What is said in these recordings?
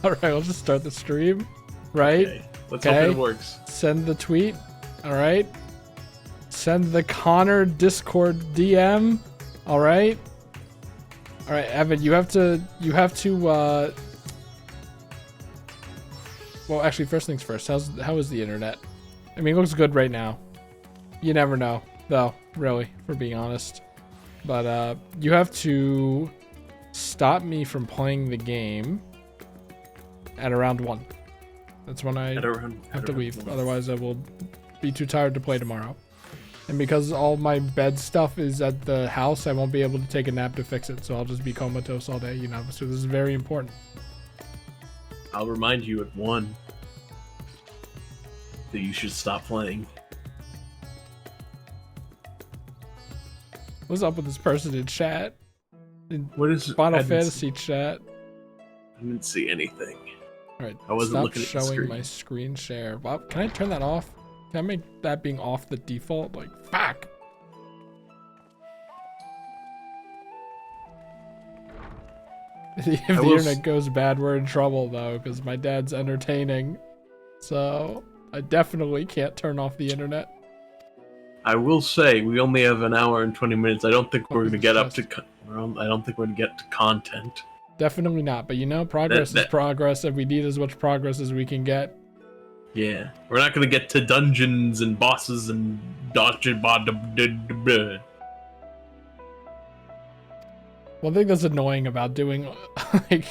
Alright, we'll just start the stream. Right? Okay. Let's hope it works. Send the tweet. Alright. Send the Connor Discord DM. Alright. Alright, Evan, you have to well, actually, first things first. How is the internet? I mean, it looks good right now. You never know, though, really, for being honest. But you have to stop me from playing the game at around 1. That's when I have to leave. Otherwise, I will be too tired to play tomorrow. And because all my bed stuff is at the house, I won't be able to take a nap to fix it. So I'll just be comatose all day, you know. So this is very important. I'll remind you at 1 that you should stop playing. What's up with this person in chat? In what is Final Fantasy chat? I didn't see anything. Alright, I wasn't stop looking at the showing screen. my screen share. Wow, can I turn that off? Can I make that being off the default? Like, fuck! If the internet goes bad, we're in trouble, though, because my dad's entertaining. So, I definitely can't turn off the internet. I will say, we only have an hour and 20 minutes. I don't think we're going to get up to... I don't think we're going to get to content. Definitely not, but you know, progress is progress, and we need as much progress as we can get. Yeah, we're not going to get to dungeons and bosses and dodge. One thing that's annoying about doing, like,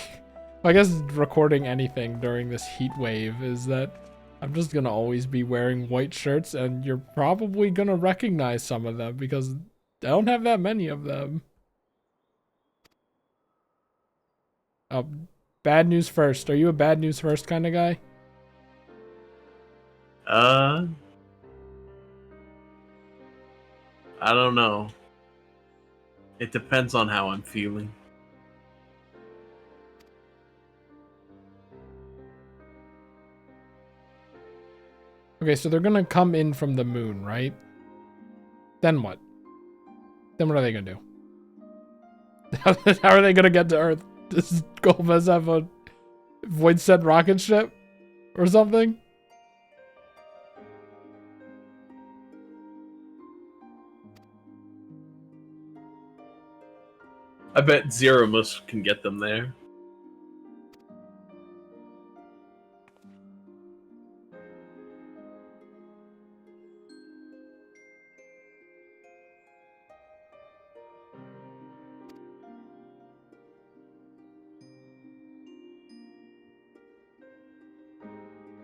I guess recording anything during this heat wave is that I'm just gonna always be wearing white shirts, and you're probably gonna recognize some of them because I don't have that many of them. Bad news first. Are you a bad news first kind of guy? I don't know. It depends on how I'm feeling. Okay, so they're gonna come in from the moon, right? Then what? Then what are they gonna do? How are they gonna get to Earth? Does Golbez have a void-sent rocket ship? Or something? I bet Zeromus can get them there.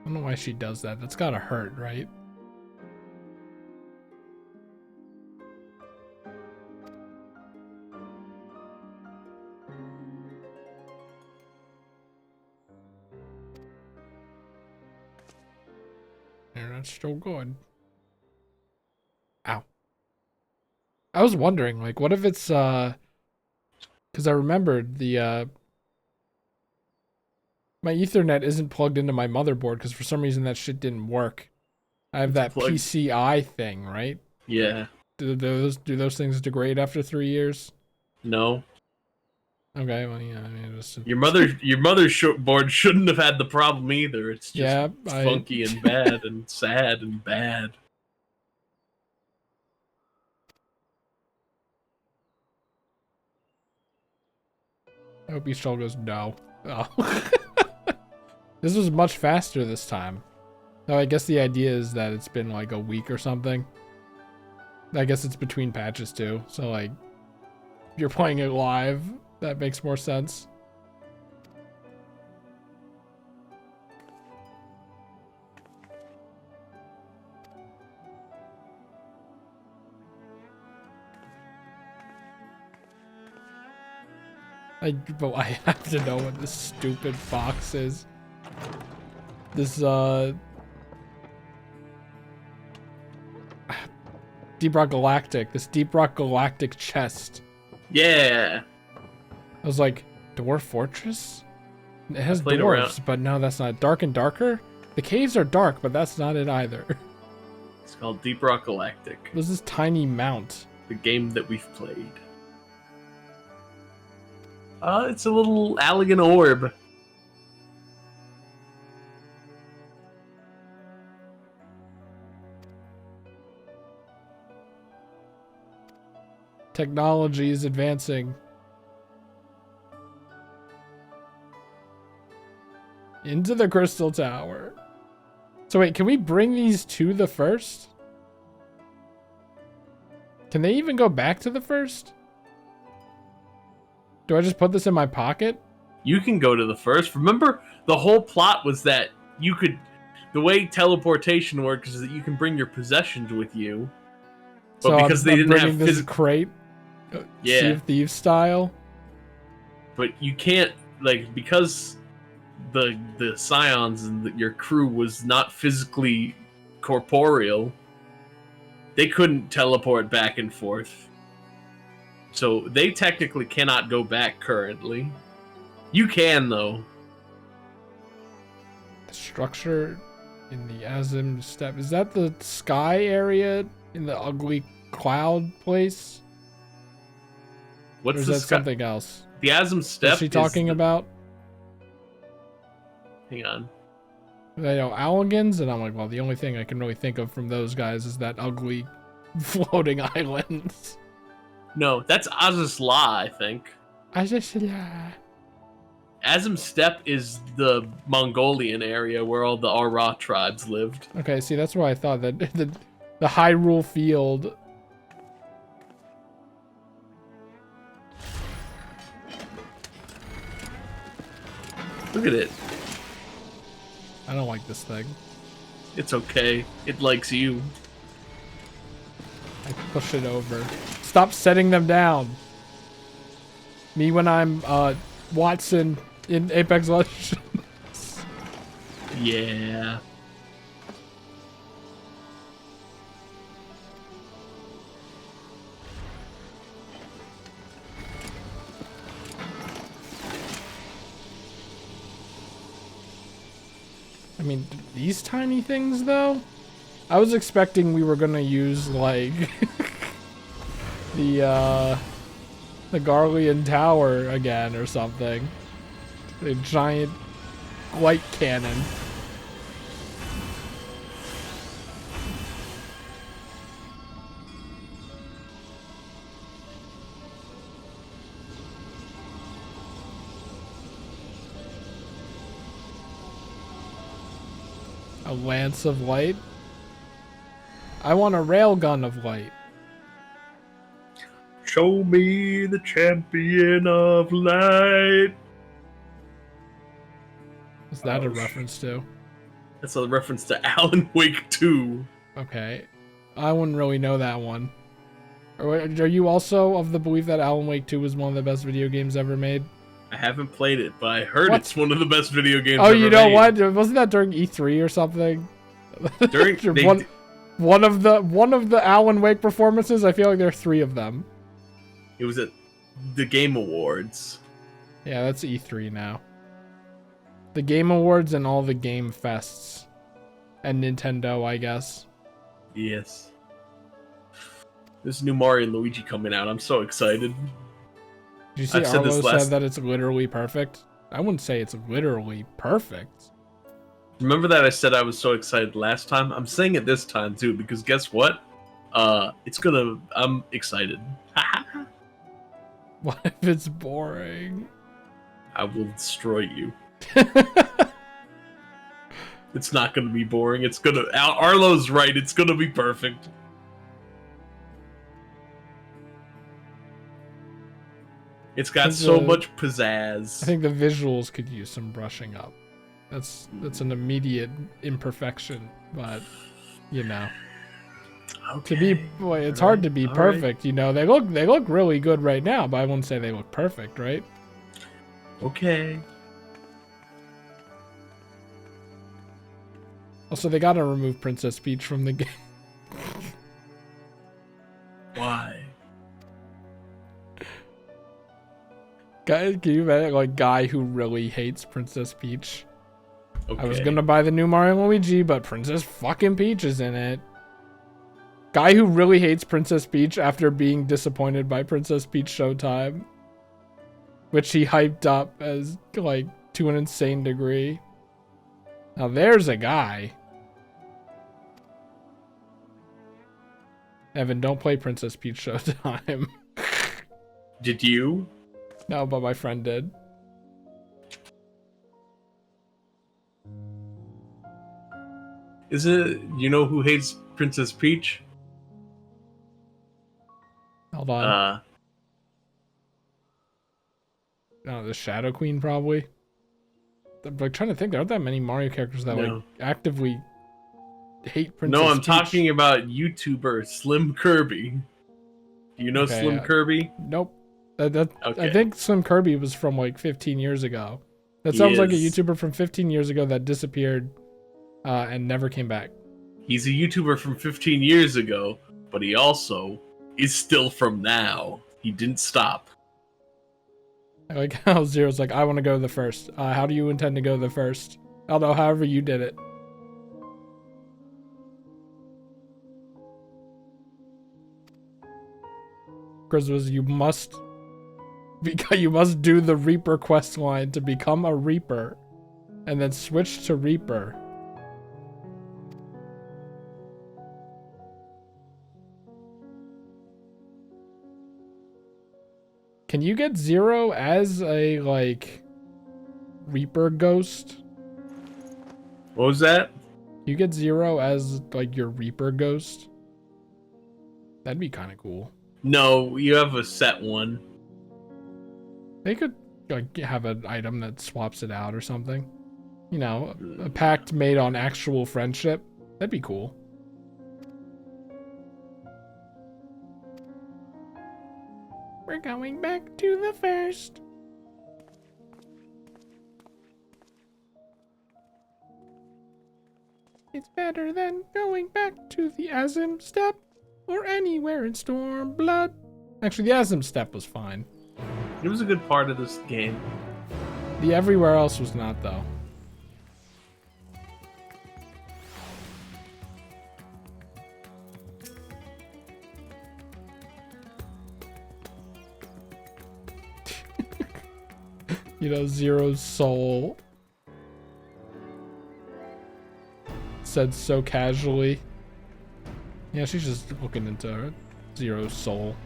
I don't know why she does that. That's gotta hurt, right? And that's still good. Ow. I was wondering, like, what if it's, because I remembered the, my Ethernet isn't plugged into my motherboard because for some reason that shit didn't work. I have that PCI thing, right? Yeah. Do those things degrade after 3 years? No. Okay, well, yeah, I mean, just... Your mother's board shouldn't have had the problem either. It's just funky and bad and sad and bad. I hope East goes no. Oh. This was much faster this time. No, I guess the idea is that it's been like a week or something. I guess it's between patches too. So like, if you're playing it live, that makes more sense. But I have to know what this stupid box is. This, Deep Rock Galactic. This Deep Rock Galactic chest. Yeah. I was like, Dwarf Fortress? It has dwarves, but no, that's not. Dark and Darker? The caves are dark, but that's not it either. It's called Deep Rock Galactic. What is this tiny mount? The game that we've played. It's a little Allagan orb. Technology is advancing. Into the Crystal Tower. So wait, can we bring these to the first? Can they even go back to the first? Do I just put this in my pocket? You can go to the first. Remember, the whole plot was that you could... The way teleportation works is that you can bring your possessions with you. But So because I'm they didn't bringing have this crate, Yeah. Sea of Thieves style. But you can't, like, because the Scions and your crew was not physically corporeal, they couldn't teleport back and forth. So they technically cannot go back currently. You can, though. The structure in the Azim Step. Is that the sky area in the ugly cloud place? What's or is the that sky- something else? The Azim Step. What's she talking about? Hang on. They know Allagans, and I'm like, well, the only thing I can really think of from those guys is that ugly floating islands. No, that's Azus La, I think. Azim Azim Steppe is the Mongolian area where all the Ara tribes lived. Okay, see, that's why I thought that the Hyrule field. Look at it. I don't like this thing. It's okay. It likes you. I push it over. Stop setting them down. Me when I'm Watson in Apex Legends. Yeah. I mean, these tiny things though? I was expecting we were gonna use like the Garlean Tower again or something. A giant light cannon. A lance of light? I want a railgun of light. Show me the champion of light. What's that a reference to? That's a reference to Alan Wake 2. Okay. I wouldn't really know that one. Are you also of the belief that Alan Wake 2 was one of the best video games ever made? I haven't played it, but I heard What? it's one of the best video games Oh, ever you know made. what? Wasn't that during E3 or something? During one of the Alan Wake performances. I feel like there are 3 of them. It was at the Game Awards. Yeah, that's E3 now. The Game Awards and all the Game Fests. And Nintendo, I guess. Yes. There's new Mario and Luigi coming out. I'm so excited. Did you see I've said this Arlo last- said that it's literally perfect? I wouldn't say it's literally perfect. Remember that I said I was so excited last time? I'm saying it this time too, because guess what? I'm excited. What if it's boring? I will destroy you. It's not gonna be boring. It's gonna... Arlo's right. It's gonna be perfect. It's got so much pizzazz. I think the visuals could use some brushing up. That's an immediate imperfection, but you know. Okay. To be, boy, it's hard to be All perfect. You know, they look really good right now, but I wouldn't say they look perfect, right? Okay. Also, they gotta remove Princess Peach from the game. Why? Guy, can you imagine, like, guy who really hates Princess Peach? Okay. I was gonna buy the new Mario and Luigi, but Princess fucking Peach is in it. Guy who really hates Princess Peach after being disappointed by Princess Peach Showtime. Which he hyped up as, like, to an insane degree. Now there's a guy. Evan, don't play Princess Peach Showtime. Did you? No, but my friend did. Is it, you know who hates Princess Peach? Hold on. No, the Shadow Queen probably. I'm like trying to think. There aren't that many Mario characters that like actively hate Princess No, I'm Peach. talking about YouTuber Slim Kirby. Do you know Slim Kirby? Nope. Okay. I think Slim Kirby was from like 15 years ago. That sounds like a YouTuber from 15 years ago that disappeared and never came back. He's a YouTuber from 15 years ago, but he also is still from now. He didn't stop. I like how Zero's like, I want to go the first. How do you intend to go the first? Although, however you did it. Was you must do the Reaper quest line to become a Reaper, and then switch to Reaper. Can you get Zero as a like Reaper ghost? What was that? You get Zero as like your Reaper ghost? That'd be kind of cool. No, you have a set one. They could like have an item that swaps it out or something. You know, a pact made on actual friendship. That'd be cool. We're going back to the first. It's better than going back to the Azim Step or anywhere in Stormblood. Actually, the Azim Step was fine. It was a good part of this game. The everywhere else was not, though. You know, Zero's soul said so casually. Yeah, she's just looking into her Zero's soul.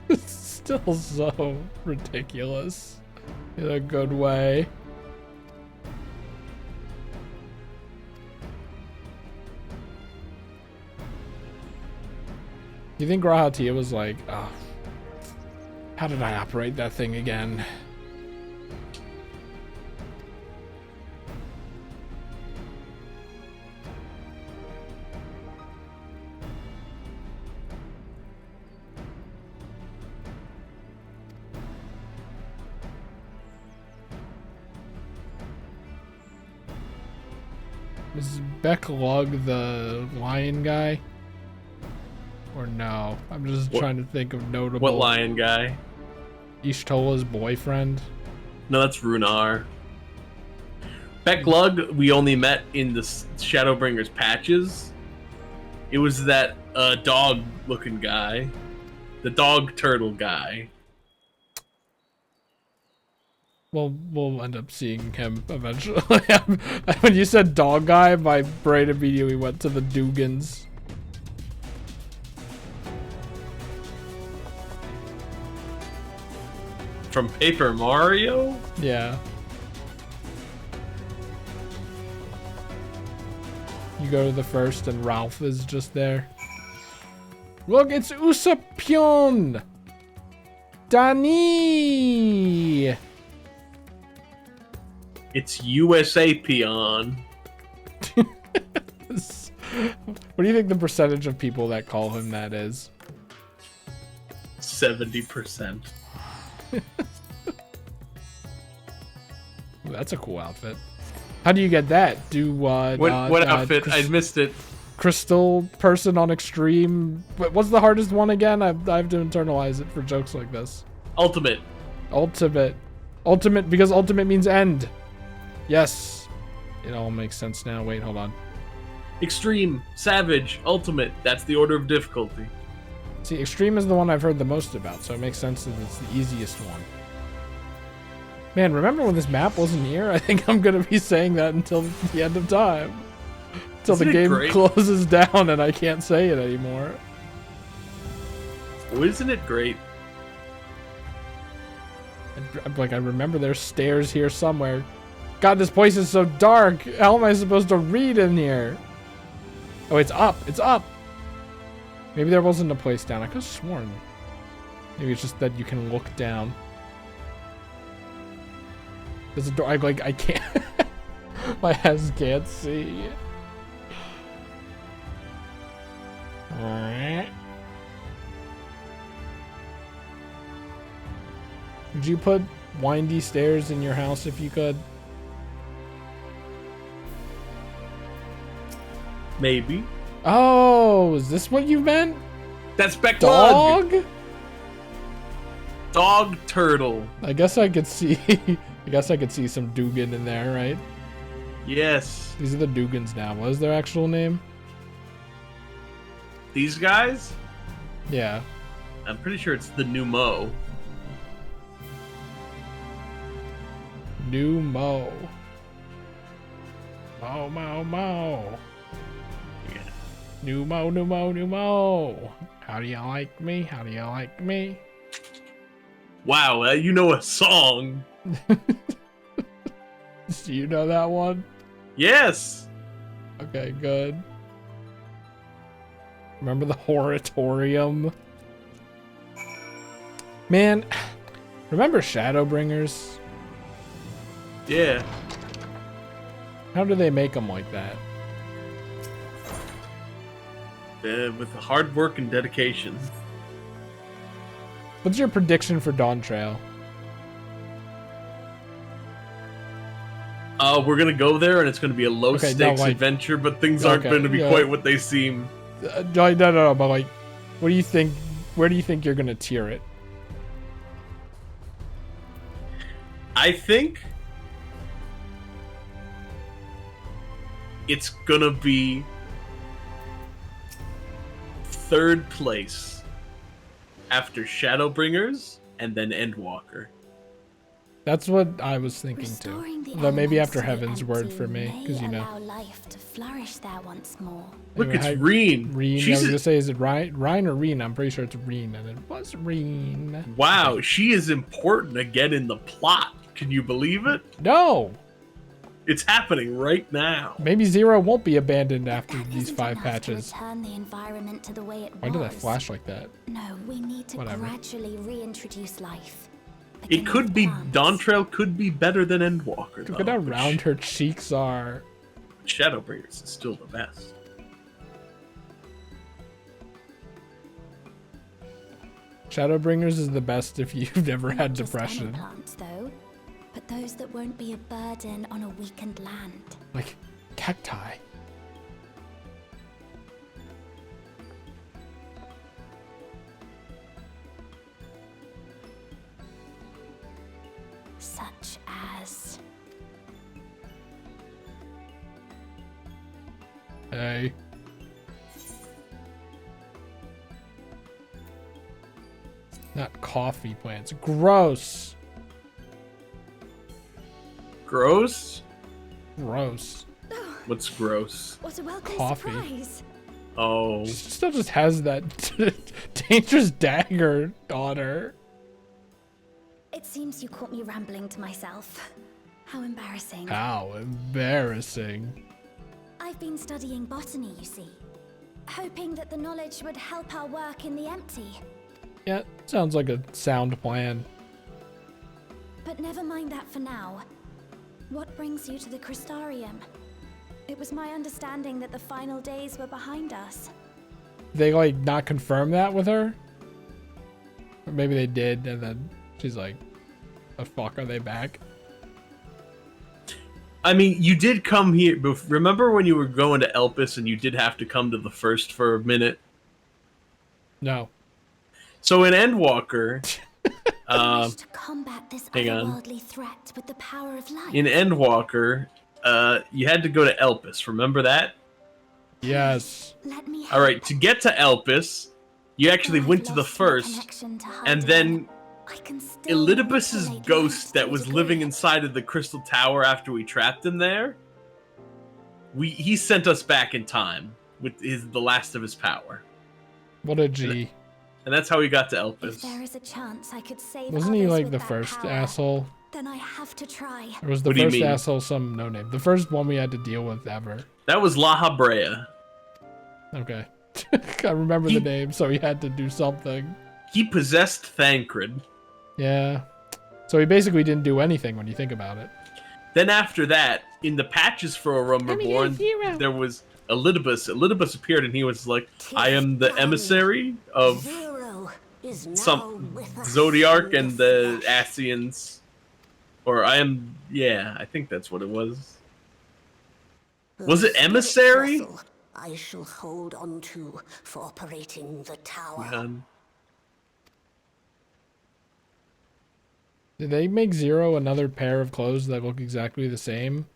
It's still so ridiculous in a good way. You think Grahatia was like, oh, how did I operate that thing again? Is Beck Lug the lion guy? Or no? I'm just trying to think of notable. What lion guy? Ishtola's boyfriend? No, that's Runar. Beck Lug, we only met in the Shadowbringers patches. It was that dog-looking guy. The dog turtle guy. Well, we'll end up seeing him eventually. When you said dog guy, my brain immediately went to the Dugans. From Paper Mario? Yeah. You go to the first and Ralph is just there. Look, it's Usopp! Danny! It's USA Peon. What do you think the percentage of people that call him that is? 70%. That's a cool outfit. How do you get that? Do what outfit? I missed it. Crystal person on extreme. What's the hardest one again? I have to internalize it for jokes like this. Ultimate. Ultimate because ultimate means end. Yes, it all makes sense now. Wait, hold on. Extreme, Savage, Ultimate. That's the order of difficulty. See, extreme is the one I've heard the most about, so it makes sense that it's the easiest one. Man, remember when this map wasn't here? I think I'm gonna be saying that until the end of time. Until the Isn't it game great? closes down and I can't say it anymore. Oh, isn't it great? I'm like, I remember there's stairs here somewhere. God, this place is so dark. How am I supposed to read in here? Oh, it's up. It's up. Maybe there wasn't a place down. I could have sworn. Maybe it's just that you can look down. There's a door. I can't. My eyes can't see. Alright. Would you put windy stairs in your house if you could? Maybe. Oh, is this what you meant? That's Becklug. Dog? Dog turtle. I guess I could see. I guess I could see some Dugan in there, right? Yes. These are the Dugans now. What is their actual name? These guys? Yeah. I'm pretty sure it's the new Mo. New Mo. Mo, Mo, Mo. Yeah. New Mo, New Mo, New Mo. How do you like me? How do you like me? Wow, you know a song. Do you know that one? Yes. Okay, good. Remember the Horatorium? Man, remember Shadowbringers? Yeah. How do they make them like that? With hard work and dedication. What's your prediction for Dawn Trail? We're gonna go there, and it's gonna be a low-stakes adventure, but things aren't going to be quite what they seem. No, but like, what do you think? Where do you think you're gonna tier it? I think it's gonna be third place after Shadowbringers and then Endwalker. That's what I was thinking too. Though maybe after Heaven's Word for me, because you know. Life to flourish there once more. Look, it's Reen. Reen. I was gonna say, is it Ryan or Reen? I'm pretty sure it's Reen, and it was Reen. Wow, she is important again in the plot. Can you believe it? No. It's happening right now. Maybe Zero won't be abandoned after these 5 patches. The environment to the way it Why did that flash like that? No, we need to gradually reintroduce life. It could be, Dawn Trail could be better than Endwalker. Look at how round her cheeks are. Shadowbringers is still the best. Shadowbringers is the best if you've never had depression. Plants, though, but those that won't be a burden on a weakened land. Like cacti. Such as... Hey. Not coffee plants. Gross. Gross? Gross. What's gross? What a welcome Coffee. surprise. Oh. She still just has that dangerous dagger on her. It seems you caught me rambling to myself. How embarrassing. How embarrassing. I've been studying botany, you see. Hoping that the knowledge would help our work in the empty. Yeah, sounds like a sound plan. But never mind that for now. What brings you to the Crystarium? It was my understanding that the final days were behind us. They like not confirm that with her? Or maybe they did, and then she's like, the fuck, are they back? I mean, you did come here. Remember when you were going to Elpis and you did have to come to the first for a minute? No. So in Endwalker, to combat this hang on. otherworldly threat with the power of light. In Endwalker, you had to go to Elpis. Remember that? Yes. Let me All right. To get to Elpis, you actually went to the first, and then I can still Elidibus's manipulate ghost light that to a was degree. living inside of the Crystal Tower after we trapped him there, he sent us back in time with the last of his power. What a G. And that's how he got to If there Elpis. is a chance I could save Wasn't he others like with the that first power, asshole? then I have to try. Or was the What do you first mean? asshole some no name? The first one we had to deal with ever. That was La Habrea. Okay. I remember the name, so he had to do something. He possessed Thancred. Yeah. So he basically didn't do anything when you think about it. Then after that, in the patches for A Realm Reborn, there was Elidibus. Elidibus appeared and he was like, I am the emissary of Zero is now some with us Zodiark in and the flesh. Ascians. Or I am, yeah, I think that's what it was. Was it The spirit emissary? vessel I shall hold on to for operating the tower. Man. Did they make Zero another pair of clothes that look exactly the same?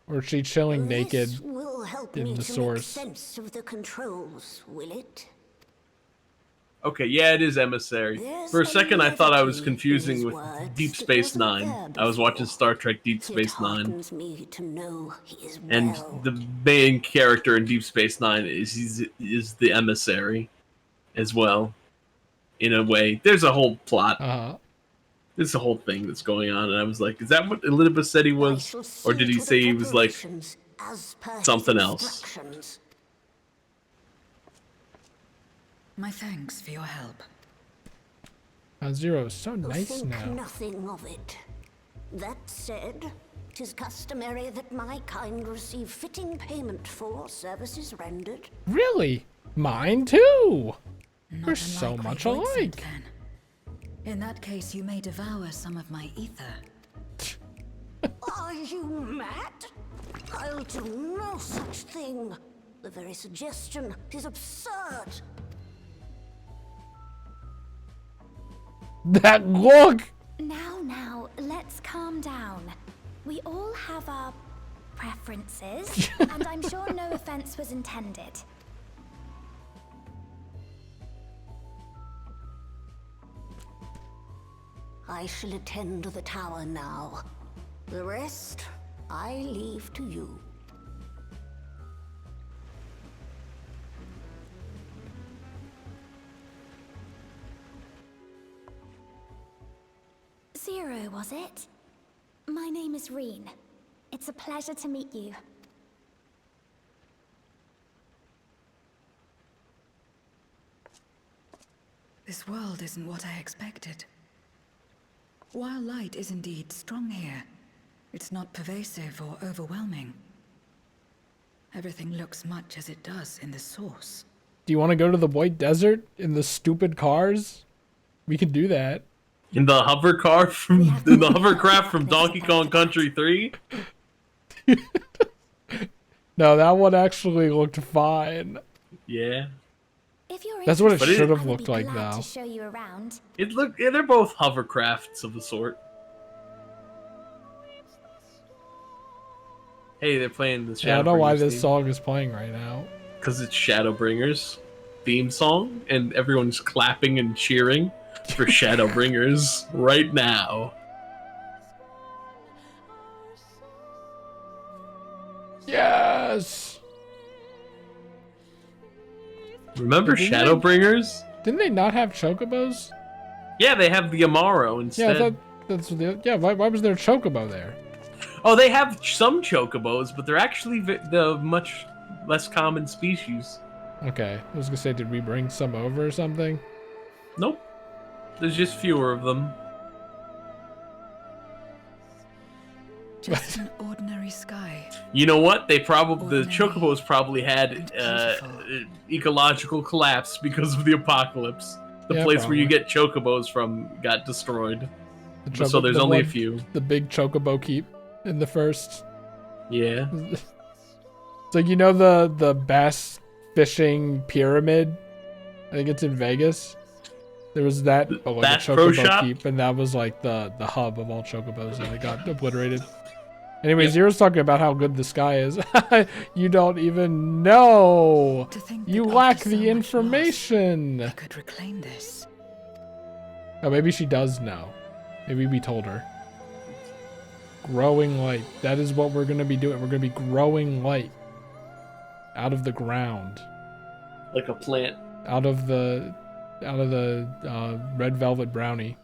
Or is she chilling naked? This will help in me the to source. make sense of the controls, will it? Okay, yeah, it is emissary. There's For a second, I thought I was levity in confusing his with words Deep that Space wasn't Nine. there I was watching before. Star Trek Deep It Space Nine. heartens me to know he is And well. the main character in Deep Space Nine is the emissary as well. In a way, there's a whole plot. There's a whole thing that's going on, and I was like, is that what Elidibus said he I was, shall or see did he to the say he was like preparations as per his something else? instructions. My thanks for your help. Zero is so You'll nice think now. nothing of it. That said, 'tis customary that my kind receive fitting payment for services rendered. Really? Mine too. Not We're so unlike much Voidsent alike. can. In that case, you may devour some of my ether. Are you mad? I'll do no such thing. The very suggestion is absurd. That look! Now, let's calm down. We all have our preferences, and I'm sure no offense was intended. I shall attend to the tower now. The rest, I leave to you. Zero, was it? My name is Reen. It's a pleasure to meet you. This world isn't what I expected. While light is indeed strong here, it's not pervasive or overwhelming. Everything looks much as it does in the source. Do you want to go to the White Desert in the stupid cars? We could do that. In the hovercraft from Donkey Kong Country 3? No, that one actually looked fine. Yeah. If you're That's what it interested, should have I would looked be like, glad though. to show you around. Yeah, they're both hovercrafts of the sort. Hey, they're playing the Shadowbringers Yeah, I don't know why this theme. song is playing right now. Because it's Shadowbringers theme song, and everyone's clapping and cheering for Shadowbringers right now. Yes! Remember Didn't they- Shadowbringers? Didn't they not have chocobos? Yeah, they have the Amaro Yeah, instead. I thought that's what the, yeah. Why was there a chocobo there? Oh, they have some chocobos, but they're actually the much less common species. Okay, I was gonna say, did we bring some over or something? Nope. There's just fewer of them. Just an ordinary sky. You know what? They probably the Ordinary chocobos probably had and beautiful. ecological collapse because of the apocalypse. The Yeah, place where you probably. get chocobos from got destroyed. The So there's the only a one- few. The big chocobo keep in the first. Yeah. So you know the bass fishing pyramid? I think it's in Vegas. There was that but like Bass a Pro chocobo Shop? keep, and that was like the hub of all chocobos, and they got obliterated. Anyway, Yep. Zero's talking about how good the sky is. You don't even know. To think You that lack after the so much loss, information. I could reclaim this. Oh, maybe she does know. Maybe we told her. Growing light. That is what we're going to be doing. We're going to be growing light. Out of the ground. Like a plant. Out of the red velvet brownie.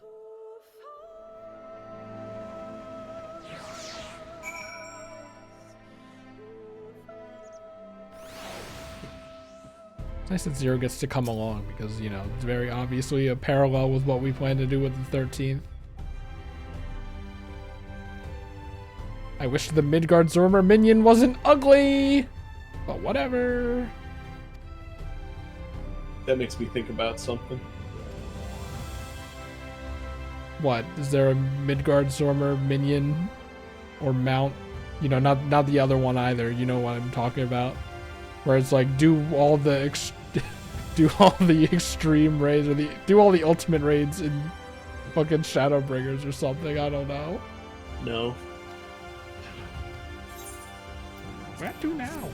It's nice that Zero gets to come along because, you know, it's very obviously a parallel with what we plan to do with the 13th. I wish the Midgard Zormer minion wasn't ugly, but whatever. That makes me think about something. What? Is there a Midgard Zormer minion or mount? You know, not the other one either. You know what I'm talking about? Where it's like do all the extreme raids or do all the ultimate raids in fucking Shadowbringers or something. I don't know. No. Where to now?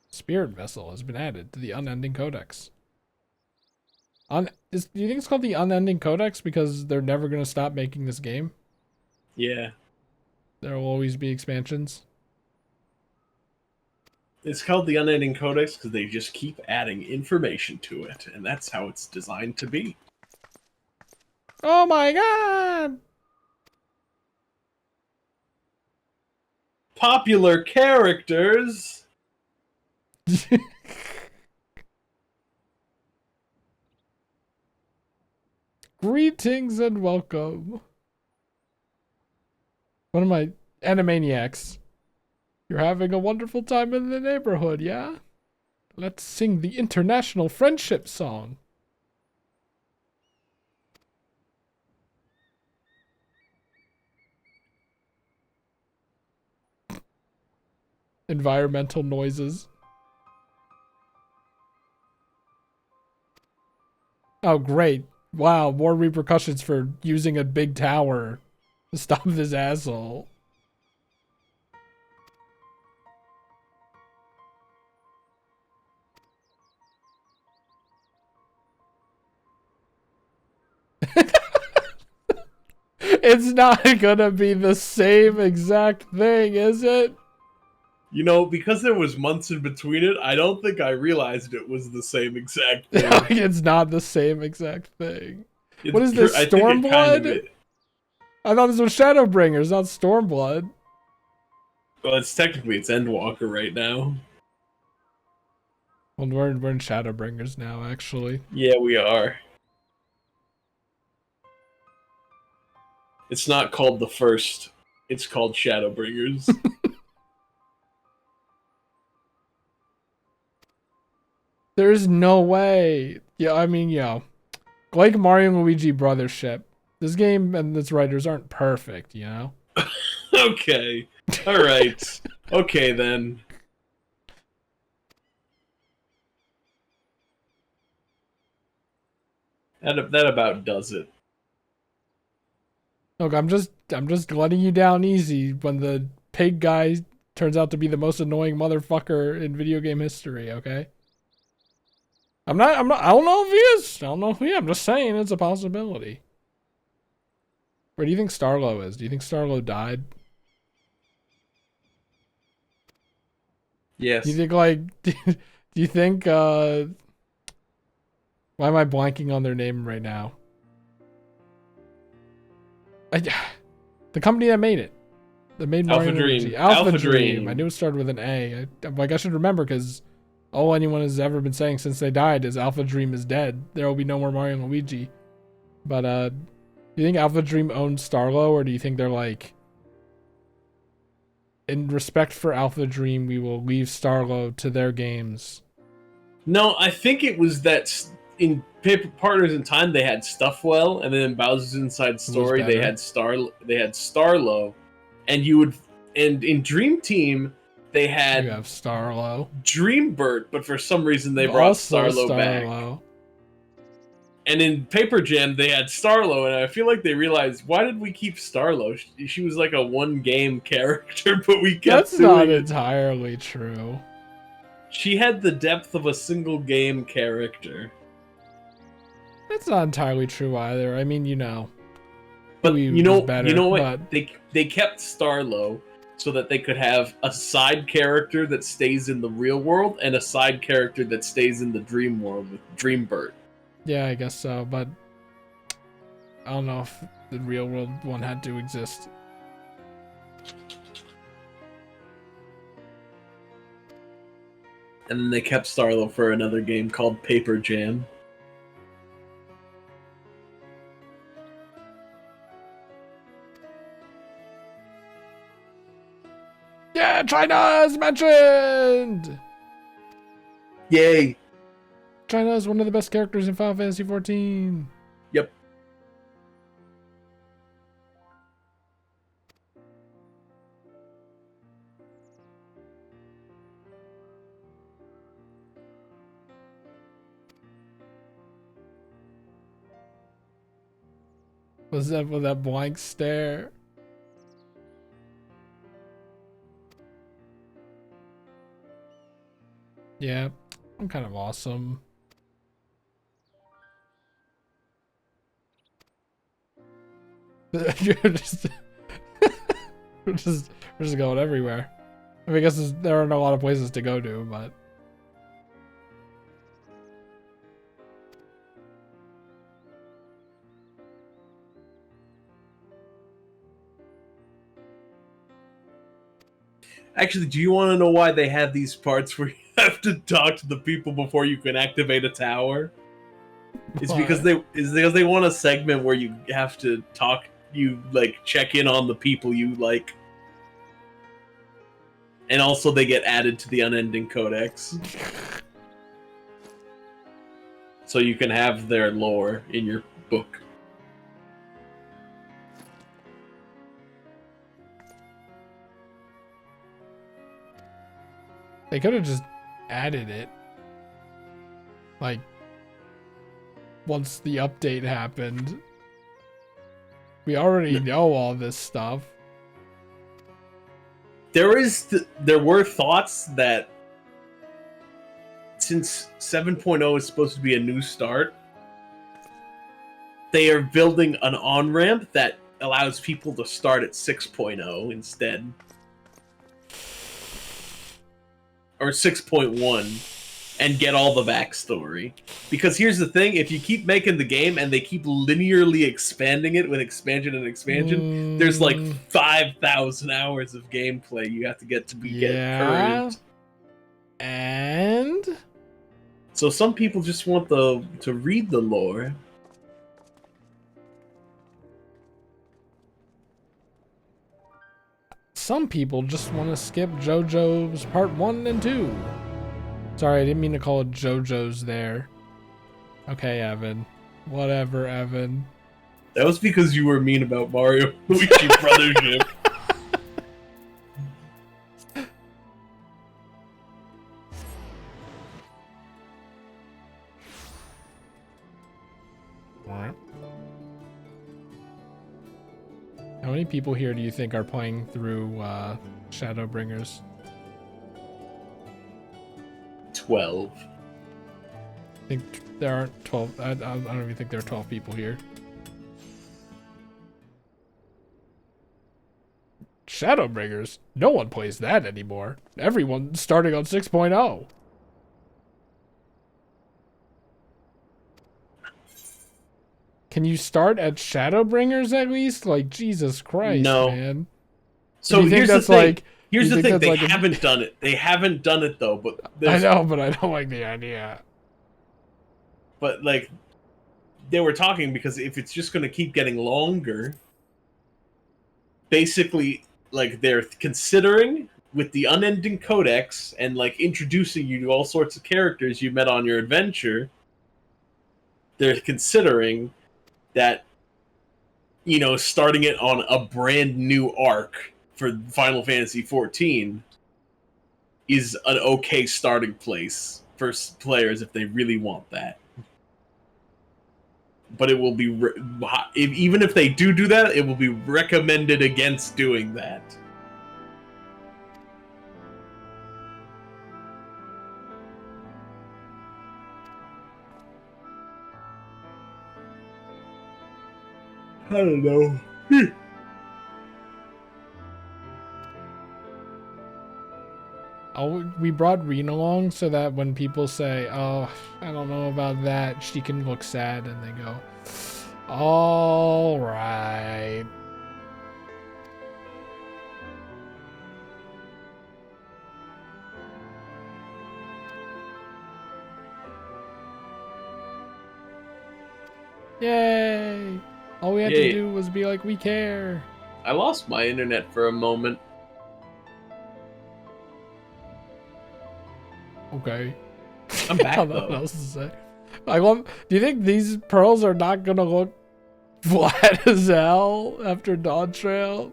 Spirit Vessel has been added to the Unending Codex. Do you think it's called the Unending Codex because they're never going to stop making this game? Yeah. There will always be expansions. It's called the Unending Codex because they just keep adding information to it, and that's how it's designed to be. Oh my god! Popular characters! Greetings and welcome. One of my Animaniacs. You're having a wonderful time in the neighborhood, yeah? Let's sing the international friendship song. Environmental noises. Oh, great. Wow, more repercussions for using a big tower to stop this asshole. It's not gonna be the same exact thing, is it? You know, because there was months in between it, I don't think I realized it was the same exact thing. It's not the same exact thing. It's What is this, I think it kind Stormblood? of I thought this was Shadowbringers, not Stormblood. Well, it's Endwalker right now. Well, we're in Shadowbringers now, actually. Yeah, we are. It's not called the first. It's called Shadowbringers. There's no way. Yeah, I mean, yeah. Like Mario and Luigi Brothership. This game and its writers aren't perfect, you know? Okay. Alright. Okay, then. That about does it. Look, I'm just letting you down easy when the pig guy turns out to be the most annoying motherfucker in video game history, okay? I don't know if he is. I don't know if he is. I'm just saying it's a possibility. Where do you think Starlo is? Do you think Starlo died? Yes. Do you think, like, do you think, why am I blanking on their name right now? The company that made it. That made Mario Alpha and Dream. Luigi. Alpha Alpha Dream. Dream. I knew it started with an A. I should remember because all anyone has ever been saying since they died is Alpha Dream is dead. There will be no more Mario and Luigi. But, do you think Alpha Dream owns Starlo, or do you think they're like, in respect for Alpha Dream, we will leave Starlo to their games? No, I think it was that in Paper Partners in Time they had Stuffwell, and then in Bowser's Inside Story they had Starlo, and in Dream Team they You had have Starlo. Dreambert, but for some reason they brought Also Starlo back. And in Paper Jam, they had Starlo, and I feel like they realized, why did we keep Starlo? She was like a one-game character, but we kept That's doing not it. entirely true. She had the depth of a single-game character. That's not entirely true either. I mean, you know. But Louis you know was better, what? but- They kept Starlo so that they could have a side character that stays in the real world and a side character that stays in the dream world with Dreambird. Yeah, I guess so, but I don't know if the real world one had to exist. And then they kept Starlo for another game called Paper Jam. Yeah, China is mentioned! Yay! China is one of the best characters in Final Fantasy XIV. Yep. Was that with that blank stare? Yeah, I'm kind of awesome. You're just, we're just going everywhere. I mean, I guess there aren't a lot of places to go to, but Actually, do you want to know why they have these parts where you have to talk to the people before you can activate a tower? It's Why? because they want a segment where you have to talk, you like check in on the people you like, and also they get added to the Unending Codex, so you can have their lore in your book. they could have just added it. Like, once the update happened. We already know all this stuff. There were thoughts that since 7.0 is supposed to be a new start, they are building an on-ramp that allows people to start at 6.0 instead. Or 6.1 and get all the backstory. Because here's the thing, if you keep making the game and they keep linearly expanding it with expansion and expansion, there's like 5,000 hours of gameplay you have to get Yeah. current. And So some people just want to read the lore. some people just want to skip JoJo's part 1 and 2. Sorry, I didn't mean to call it JoJo's there. Okay, Evan. Whatever, Evan. That was because you were mean about Mario Luigi Brothership. How many people here do you think are playing through Shadowbringers? 12. I think there aren't 12. I don't even think there are 12 people here. Shadowbringers? No one plays that anymore. Everyone's starting on 6.0. Can you start at Shadowbringers at least? Like, Jesus Christ, No. man. So Do you think here's the that's thing. like- Here's you the think thing. that's They like a- haven't done it. They haven't done it though. But I there's, know, but I don't like the idea. but like they were talking because if it's just going to keep getting longer, basically, like they're considering with the Unending Codex and like introducing you to all sorts of characters you met on your adventure. They're considering that, you know, starting it on a brand new arc for Final Fantasy XIV is an okay starting place for players if they really want that. but it will be even if they do that, it will be recommended against doing that. I don't know. Oh, we brought Reen along so that when people say, "Oh, I don't know about that," she can look sad and they go, "All right." Yay! All we had Yay. to do was be like, "We care." I lost my internet for a moment. Okay. I'm back, I don't know what though. else to say. I love. Do you think these pearls are not gonna look flat as hell after Dawn Trail?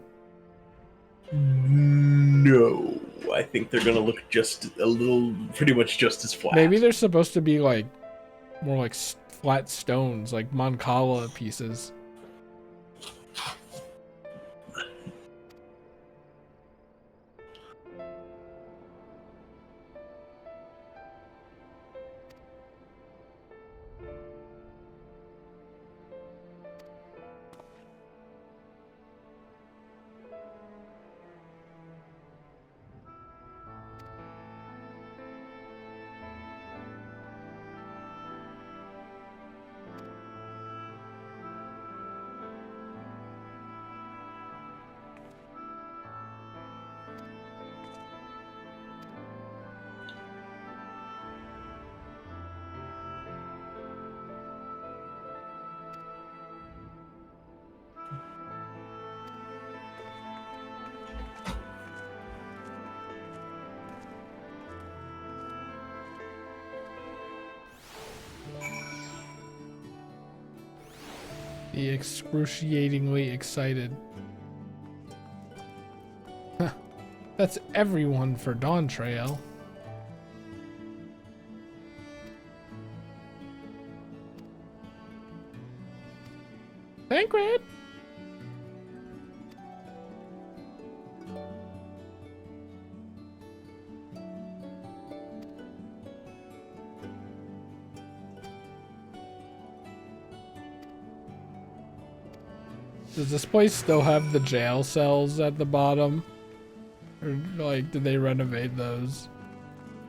No, I think they're gonna look just a little, pretty much just as flat. Maybe they're supposed to be like more like flat stones, like Mancala pieces. The excruciatingly excited. Huh. That's everyone for Dawn Trail. Thancred! Does this place still have the jail cells at the bottom? Or, like, did they renovate those?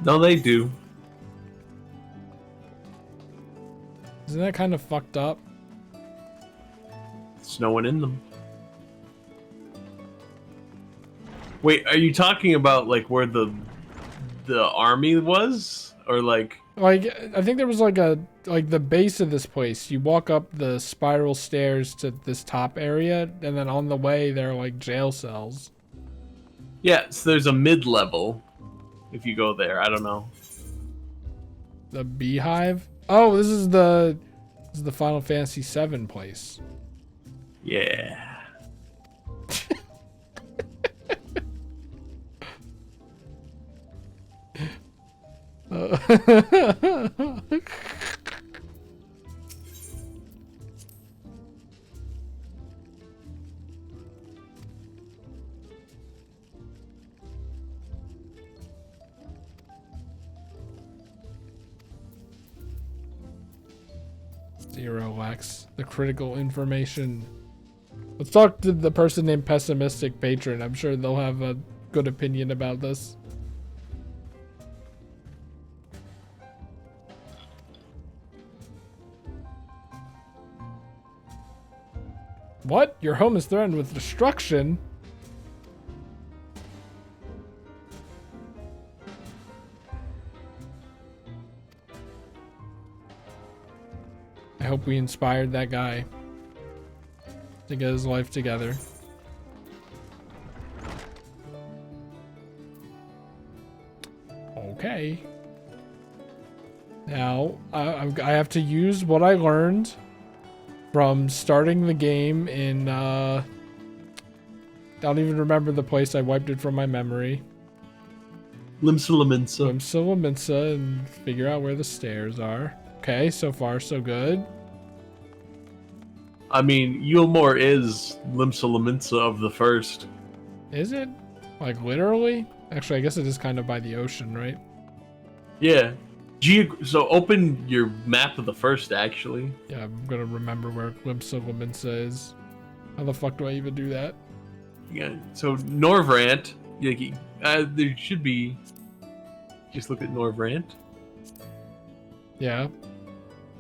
No, they do. Isn't that kind of fucked up? There's no one in them. Wait, are you talking about like where the army was, or like? Like, I think there was like the base of this place. You walk up the spiral stairs to this top area, and then on the way there are like jail cells. Yeah, so there's a mid-level. If you go there, I don't know. The Beehive. Oh, this is the Final Fantasy VII place. Yeah. Zero Lex. The critical information. Let's talk to the person named Pessimistic Patron. I'm sure they'll have a good opinion about this. What? Your home is threatened with destruction? I hope we inspired that guy to get his life together. Okay. Now, I have to use what I learned from starting the game in, I don't even remember the place. I wiped it from my memory. Limsa. Limsa and figure out where the stairs are. Okay, so far so good. I mean, Yulmore is Limsa Lominsa of the first. Is it? Like, literally? Actually, I guess it is kind of by the ocean, right? Yeah. So open your map of the first, actually. Yeah, I'm gonna remember where Glimpse of Lominsa is. How the fuck do I even do that? Yeah. So Norvrant, there should be. Just look at Norvrant. Yeah.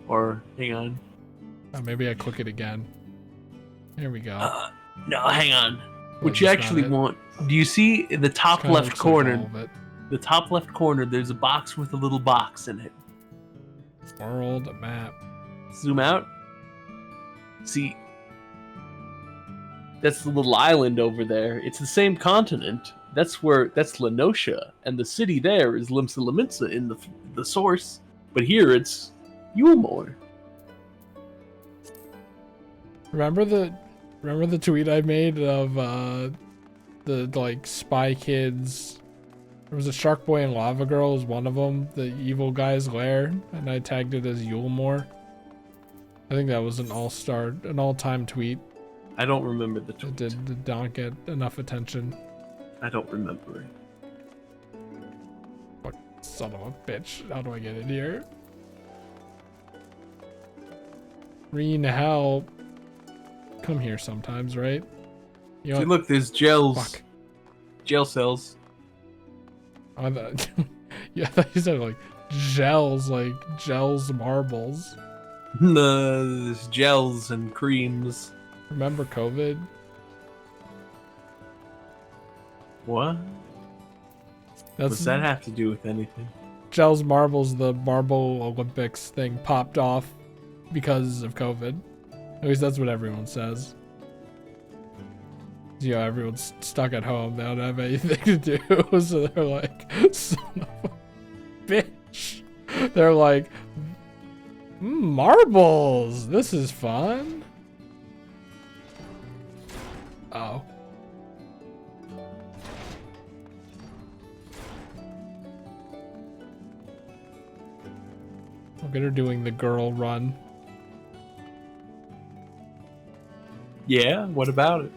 Or hang on. Maybe I click it again. There we go. No, hang on. Oh, What you that's not actually it. want? Do you see in the top Kinda left looks like corner? all of it. The top left corner, there's a box with a little box in it. World map. Zoom out. See, that's the little island over there. It's the same continent. That's Lenosha, and the city there is Limsa Lominsa in the source. But here it's Yulmore. Remember the tweet I made of the like Spy Kids? There was a Shark Boy and Lava Girl was one of them, the evil guy's lair, and I tagged it as Yulmore. I think that was an all-time tweet. I don't remember the It tweet. did not get enough attention. I don't remember it. Fuck, son of a bitch. How do I get in here? Reen, help. Come here sometimes, right? You know See, what? look, there's gels. Fuck. Gel cells. I thought, yeah, I thought you said like gels marbles. There's gels and creams. Remember COVID? What? That's What's that have to do with anything? gels marbles. The Marble Olympics thing popped off because of COVID. At least that's what everyone says. You know, everyone's stuck at home. They don't have anything to do, so they're like, son of a bitch. They're like, marbles. This is fun. Oh. Look at her doing the girl run. Yeah, what about it?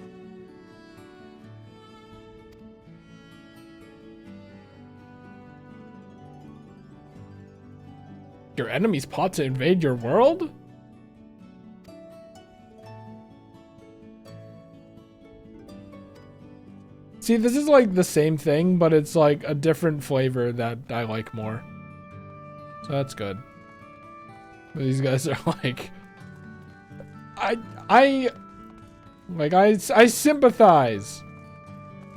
Your enemies plot to invade your world? See, this is like the same thing, but it's like a different flavor that I like more. So that's good. These guys are like... I sympathize.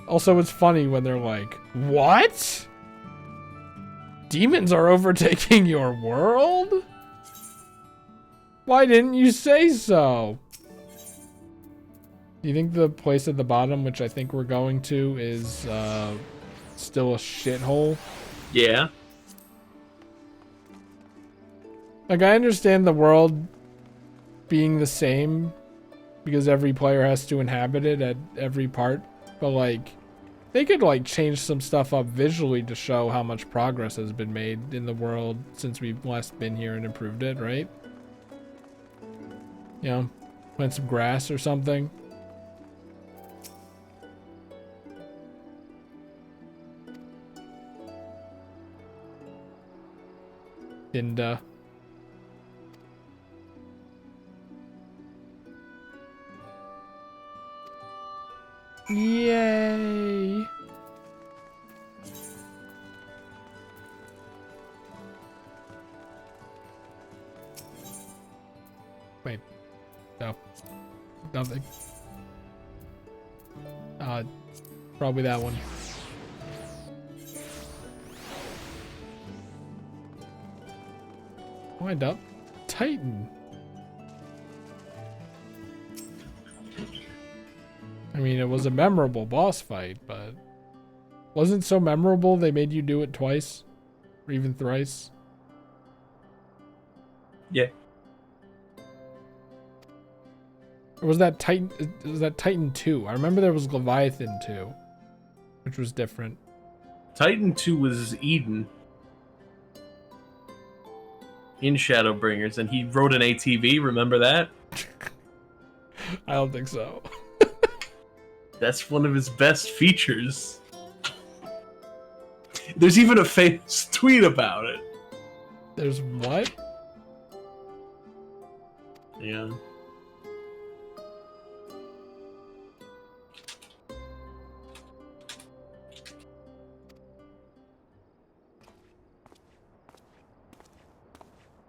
Also, it's funny when they're like, what? Demons are overtaking your world? Why didn't you say so? Do you think the place at the bottom, which I think we're going to, is still a shithole? Yeah. Like, I understand the world being the same because every player has to inhabit it at every part, but like, they could like change some stuff up visually to show how much progress has been made in the world since we've last been here and improved it, right? You know, plant some grass or something. Dinda. Yay! Wait. No. Nothing. Probably that one. Wind up. Titan. I mean, it was a memorable boss fight, but wasn't so memorable they made you do it twice or even thrice. Yeah. Or was that Titan? Was that Titan 2? I remember there was Leviathan 2, which was different. Titan 2 was Eden in Shadowbringers, and he rode an ATV, remember that? I don't think so. That's one of his best features. There's even a famous tweet about it. There's what? Yeah.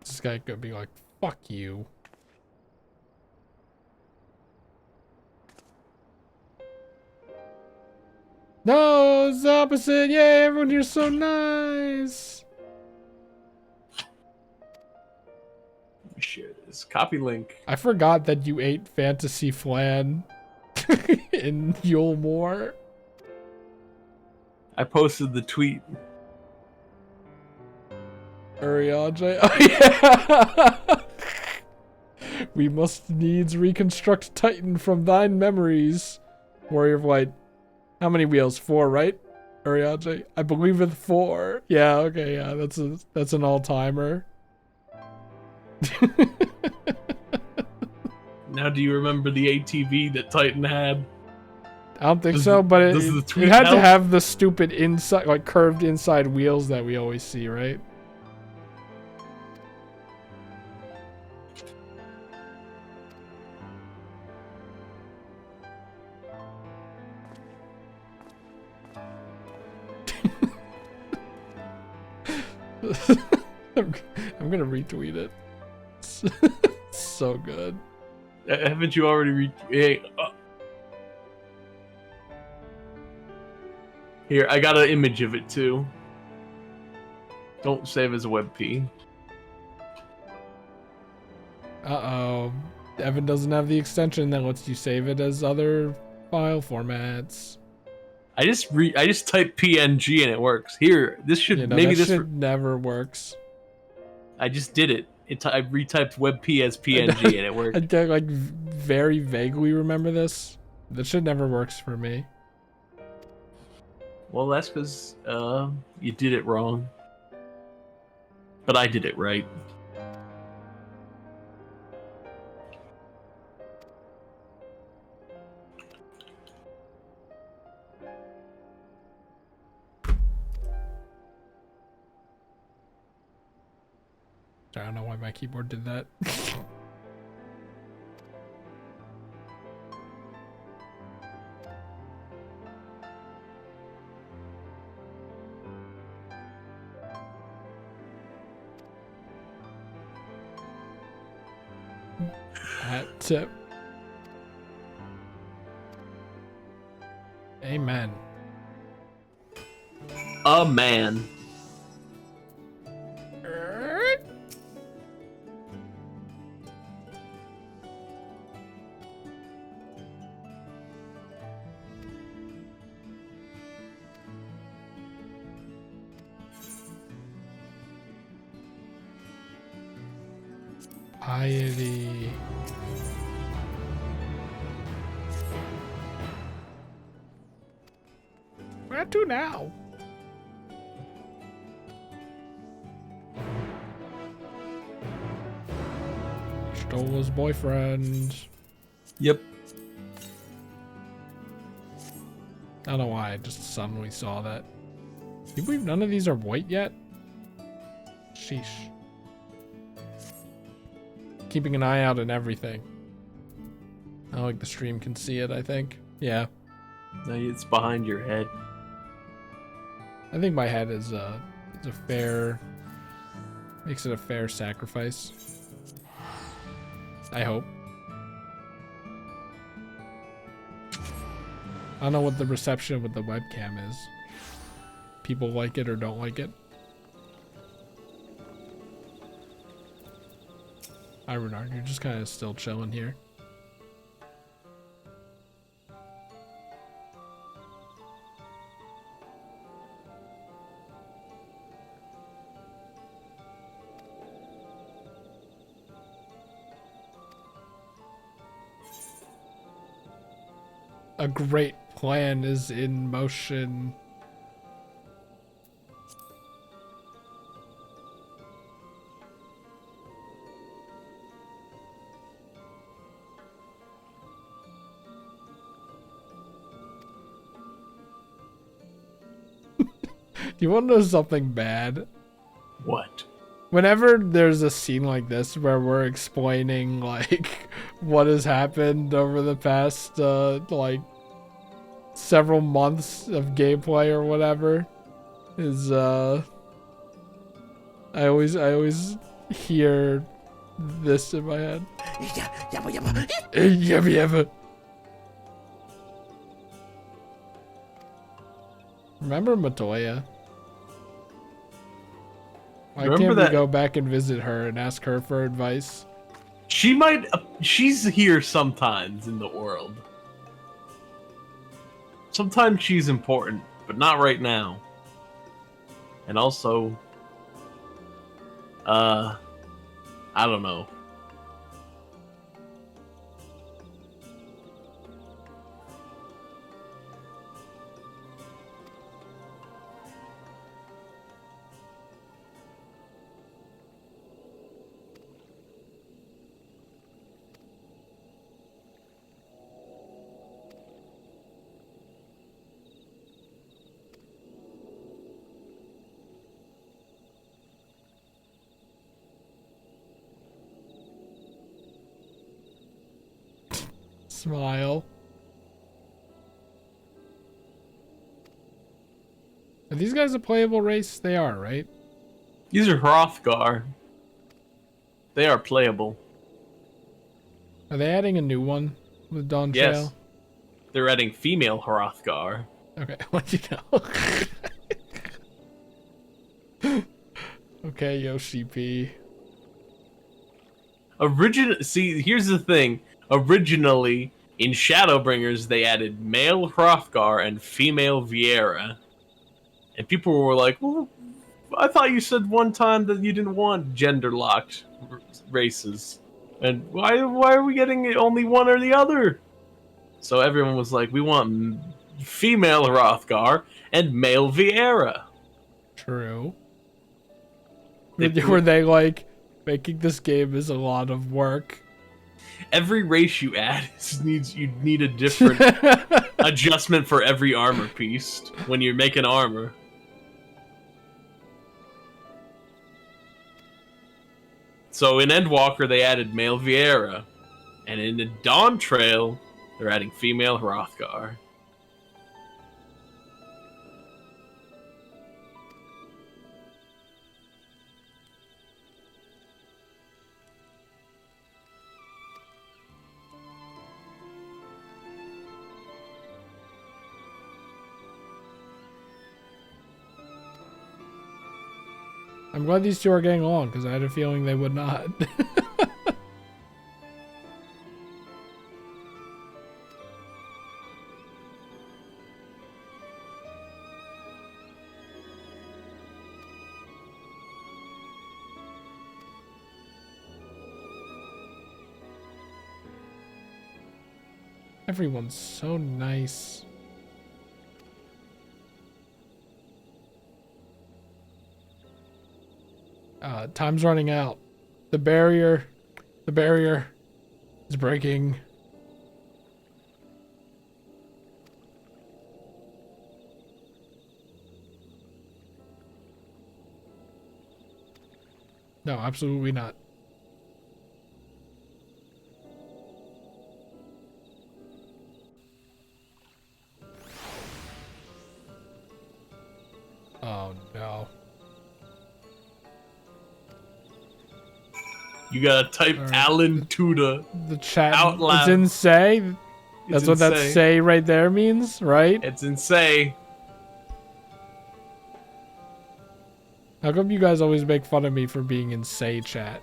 This guy could be like, fuck you. No, it's the opposite. Yay, everyone here's so nice. Let me share this. Copy link. I forgot that you ate fantasy flan in Yule Moor. I posted the tweet. Urianger. Oh, yeah. We must needs reconstruct Titan from thine memories. Warrior of Light. How many wheels? 4, right? Urianger? I believe it's 4. Yeah, okay, yeah, that's an all-timer. Now, do you remember the ATV that Titan had? I don't think Does so, the- but does the it tweet had to help? have the stupid inside, like curved inside wheels that we always see, right? I'm gonna retweet it. It's so good. Haven't you already hey, Here, I got an image of it too. Don't save as a WebP. Uh-oh. Evan doesn't have the extension that lets you save it as other file formats. I just type PNG and it works. Here, this should You know, maybe that this. shit never works. I just did it. I retyped WebP as PNG and it worked. I like very vaguely remember this. That shit never works for me. Well, that's because you did it wrong. But I did it right. I don't know why my keyboard did that. Hat tip. Amen. A man. Piety. Where to now? Stole his boyfriend. Yep. I don't know why I just suddenly saw that. Do you believe none of these are white yet? Sheesh. Keeping an eye out on everything. I like the stream can see it, I think. Yeah. No, it's behind your head. I think my head is a fair, makes it a fair sacrifice. I hope. I don't know what the reception with the webcam is. People like it or don't like it. Hi Renard, you're just kind of still chilling here. A great plan is in motion. you want to know something bad? What? Whenever there's a scene like this where we're explaining like what has happened over the past like several months of gameplay or whatever, is I always hear this in my head. Yabba. Remember Matoya? Why Remember can't that- we go back and visit her and ask her for advice? She might. She's here sometimes in the world. Sometimes she's important, but not right now. And also, I don't know. Smile. Are these guys a playable race? They are, right? These are Hrothgar. They are playable. Are they adding a new one with Dawn Yes. Trail? They're adding female Hrothgar. Okay, what you know? Okay, Yoshi P. See, here's the thing. Originally, in Shadowbringers, they added male Hrothgar and female Viera. And people were like, well, I thought you said one time that you didn't want gender-locked races. And why are we getting only one or the other? So everyone was like, we want female Hrothgar and male Viera. True. They Were they like, making this game is a lot of work? Every race you add you need a different adjustment for every armor piece when you're making armor. So in Endwalker they added male Viera, and in the Dawn Trail they're adding female Hrothgar. I'm glad these two are getting along, because I had a feeling they would not. Everyone's so nice. Time's running out. The barrier is breaking. No, absolutely not. Oh no. You gotta type Alright. Alan Tuda. The chat Out loud. it's in say. That's what that insane. say right there means, right? It's insane. How come you guys always make fun of me for being in say chat?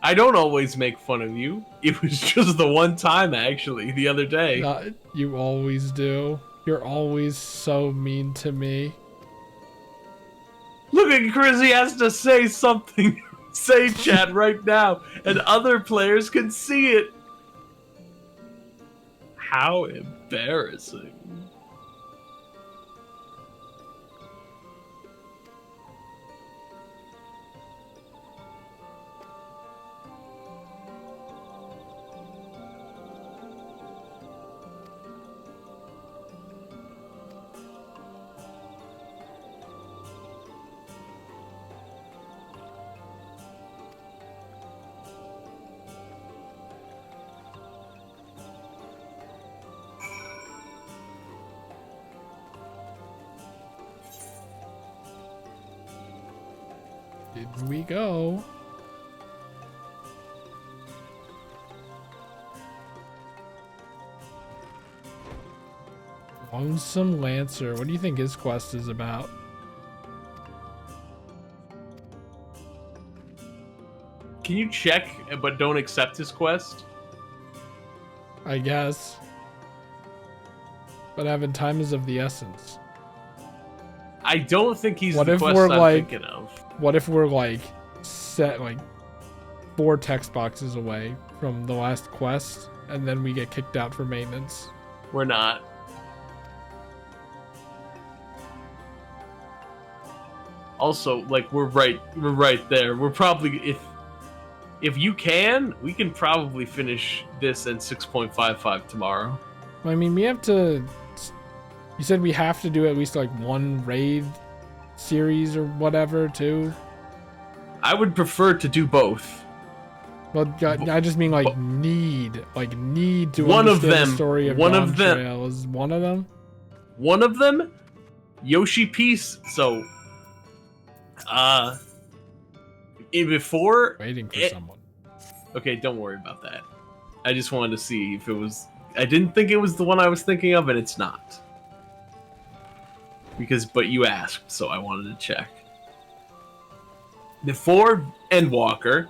I don't always make fun of you. It was just the one time, actually, the other day. You always do. You're always so mean to me. Look at Chris, he has to say something. Say chat right now, and other players can see it. How embarrassing. In we go. Lonesome Lancer. What do you think his quest is about? Can you check, but don't accept his quest? I guess. But having time is of the essence. I don't think he's What the if quest we're I'm like- thinking of. What if we're like set like 4 text boxes away from the last quest and then we get kicked out for maintenance? We're not. Also, like we're right there. We're probably if you can, we can probably finish this in 6.55 tomorrow. I mean, we have to. You said we have to do at least like one raid series or whatever too. I would prefer to do both. Well, I just mean like need to One of understand them- the story of one Dawn of them- Trail is one of them. One of them, Yoshi Piece. So, before. Waiting for it- someone. Okay, don't worry about that. I just wanted to see if it was. I didn't think it was the one I was thinking of, and it's not. But you asked, so I wanted to check. Before Endwalker.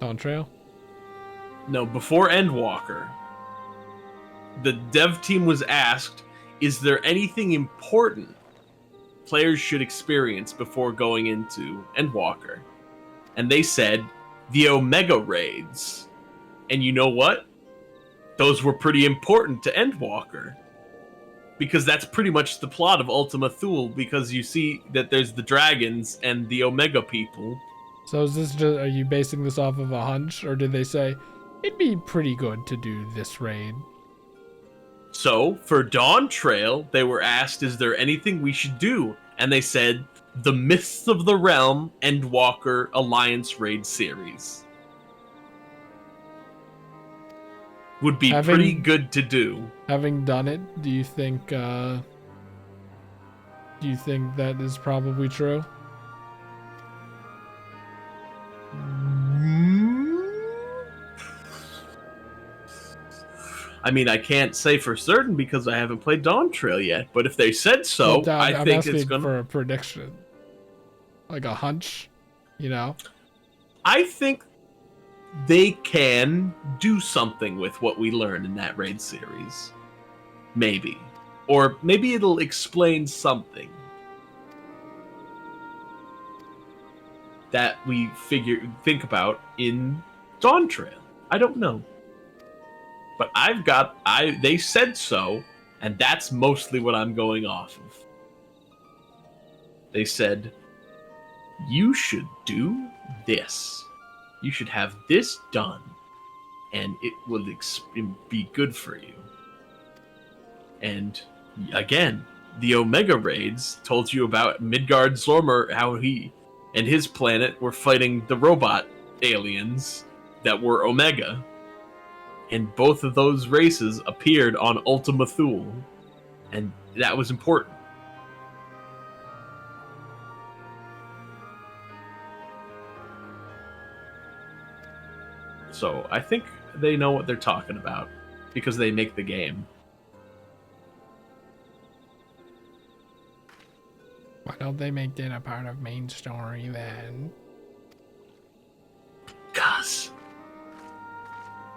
Dawn Trail. No, before Endwalker. The dev team was asked, is there anything important players should experience before going into Endwalker? And they said, the Omega raids. And you know what? Those were pretty important to Endwalker. Because that's pretty much the plot of Ultima Thule, because you see that there's the dragons and the Omega people. So is this just? Are you basing this off of a hunch, or did they say it'd be pretty good to do this raid? So, for Dawn Trail, they were asked, is there anything we should do? And they said, the Myths of the Realm Endwalker Alliance Raid Series. Would be pretty good to do. Having done it, do you think that is probably true? I mean, I can't say for certain because I haven't played Dawn Trail yet, but if they said so, Well, I I'm think asking it's gonna... for a prediction, like a hunch, you know? I think they can do something with what we learned in that raid series. Maybe. Or maybe it'll explain something that we think about in Dawn Trail. I don't know. But they said so, and that's mostly what I'm going off of. They said, you should do this. You should have this done, and it will be good for you. And again, the Omega raids told you about Midgard Zormer, how he and his planet were fighting the robot aliens that were Omega. And both of those races appeared on Ultima Thule, and that was important. So I think they know what they're talking about because they make the game. Why don't they make it a part of main story then? Cause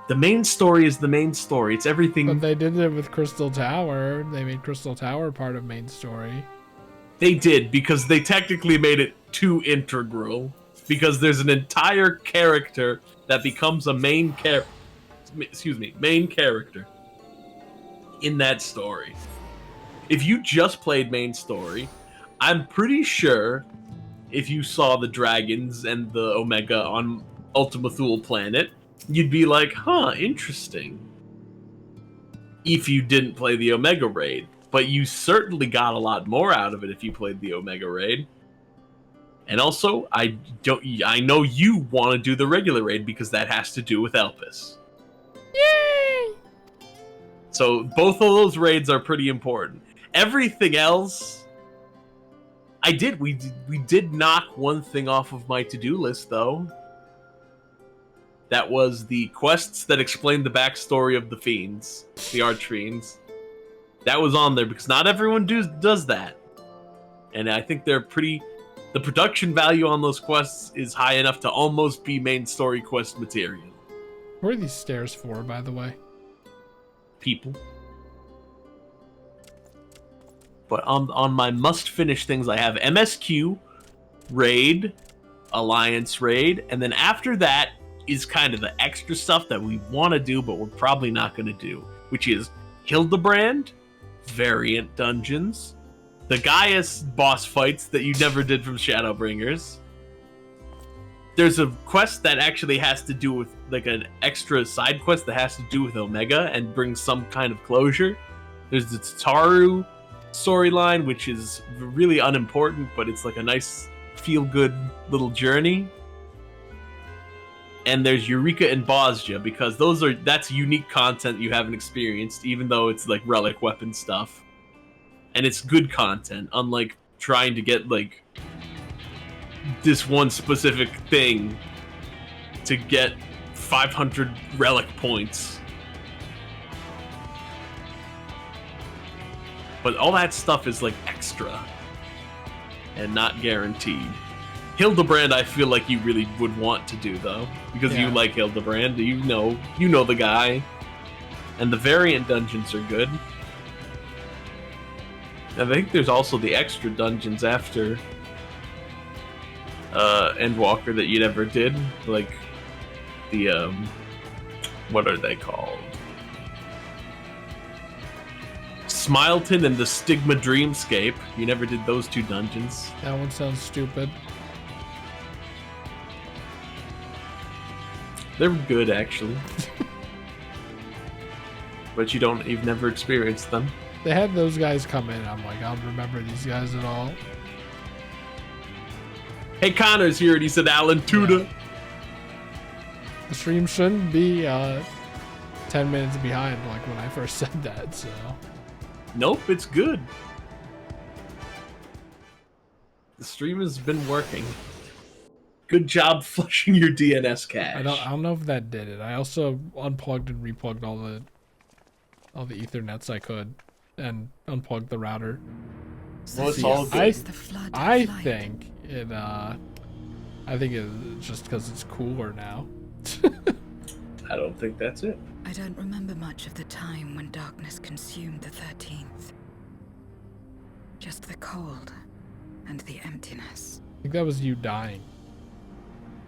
the main story is the main story. It's everything. But they did it with Crystal Tower. They made Crystal Tower part of main story. They did, because they technically made it too integral. Because there's an entire character that becomes a main character in that story. If you just played main story, I'm pretty sure if you saw the dragons and the Omega on Ultima Thule planet, you'd be like, huh, interesting. If you didn't play the Omega raid. But you certainly got a lot more out of it if you played the Omega raid. And also, I know you want to do the regular raid because that has to do with Elpis. Yay! So both of those raids are pretty important. Everything else I did. We did knock one thing off of my to-do list, though. That was the quests that explained the backstory of the fiends, the archfiends. That was on there because not everyone does that, and I think they're pretty. The production value on those quests is high enough to almost be main story quest material. What are these stairs for, by the way? People. But on my must-finish things, I have MSQ, Raid, Alliance Raid, and then after that is kind of the extra stuff that we want to do, but we're probably not going to do, which is Hildebrand, variant dungeons, the Gaius boss fights that you never did from Shadowbringers. There's a quest that actually has to do with, like, an extra side quest that has to do with Omega and brings some kind of closure. There's the Tataru storyline, which is really unimportant, but it's like a nice feel-good little journey. And there's Eureka and Bosja, because that's unique content you haven't experienced, even though it's like relic weapon stuff. And it's good content, unlike trying to get like this one specific thing to get 500 relic points. But all that stuff is like extra and not guaranteed. Hildebrand, I feel like you really would want to do, though, because you like Hildebrand. You know the guy, and the variant dungeons are good. And I think there's also the extra dungeons after Endwalker that you never did, like the what are they called? Smileton and the Stigma Dreamscape. You never did those two dungeons. That one sounds stupid. They're good, actually. But you've never experienced them. They had those guys come in. I'm like, I don't remember these guys at all. Hey, Connor's here, and he said Alan Tuda. Yeah. The stream shouldn't be 10 minutes behind, like when I first said that, so. Nope, it's good. The stream has been working. Good job flushing your DNS cache. I don't know if that did it. I also unplugged and replugged all the Ethernets I could, and unplugged the router. Well, it's all good. I think it's just because it's cooler now. I don't think that's it. I don't remember much of the time when darkness consumed the 13th. Just the cold and the emptiness. I think that was you dying.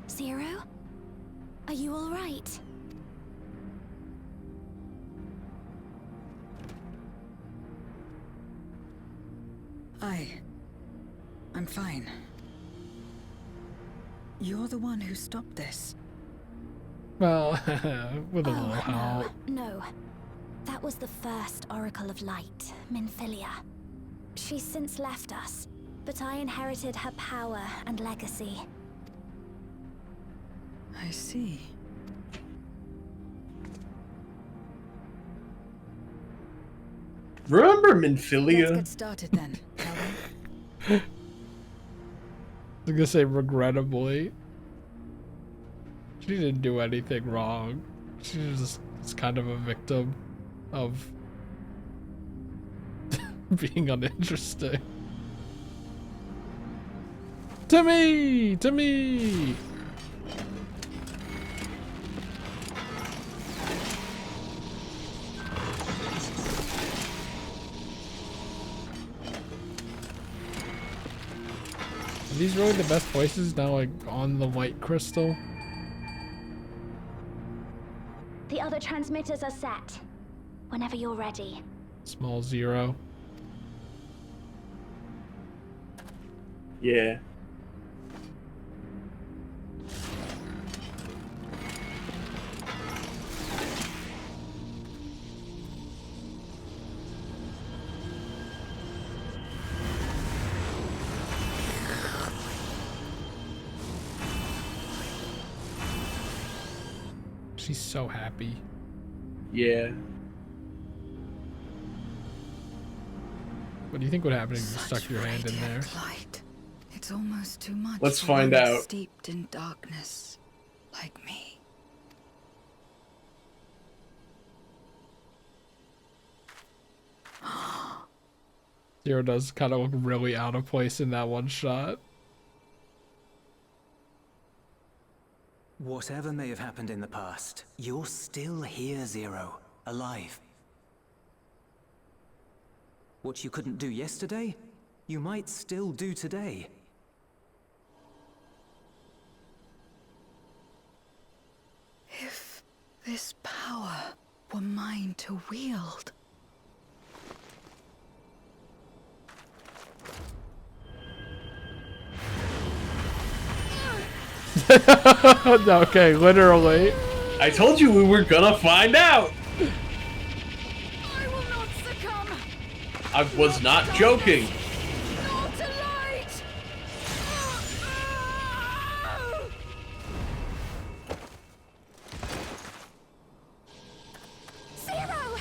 Zero? Are you all right? I'm fine. You're the one who stopped this. Well, with a little help. No. That was the first Oracle of Light, Minfilia. She's since left us, but I inherited her power and legacy. I see. Remember Let's Minfilia? get started then, shall we? I was gonna say regrettably. She didn't do anything wrong. She just is kind of a victim of being uninteresting. To me! To me! Are these really the best places now, like on the white crystal? The other transmitters are set. Whenever you're ready. Small zero. Yeah. She's so happy. Yeah. What do you think would happen if you Such stuck your hand in there? radiant light. It's almost too much. Let's for find one out. Steeped in darkness, like me. Zero does kind of look really out of place in that one shot. Whatever may have happened in the past, you're still here, Zero. Alive. What you couldn't do yesterday, you might still do today. If this power were mine to wield. Okay, literally. I told you we were gonna find out. I will not succumb. I was not joking. Not to light. Zero.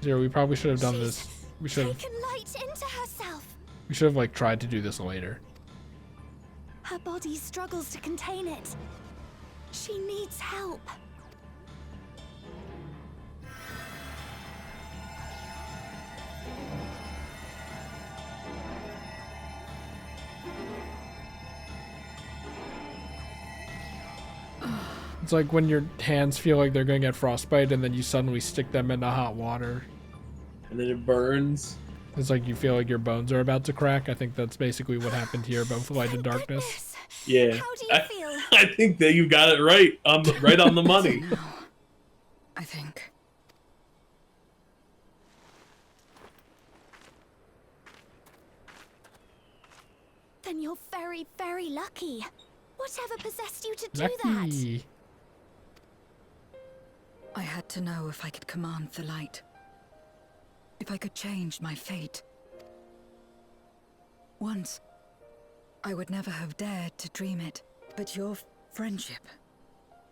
Zero, we probably should have done this. We should have. Taken light into herself. We should have like tried to do this later. Her body struggles to contain it. She needs help. It's like when your hands feel like they're gonna get frostbite and then you suddenly stick them into hot water. And then it burns. It's like you feel like your bones are about to crack. I think that's basically what happened here, both light and Thank darkness. goodness. Yeah. How do you feel? I think that you got it right on the money. No, I think. Then you're very, very lucky. Whatever possessed you to do that? Lucky. I had to know if I could command the light. If I could change my fate. Once, I would never have dared to dream it, but your friendship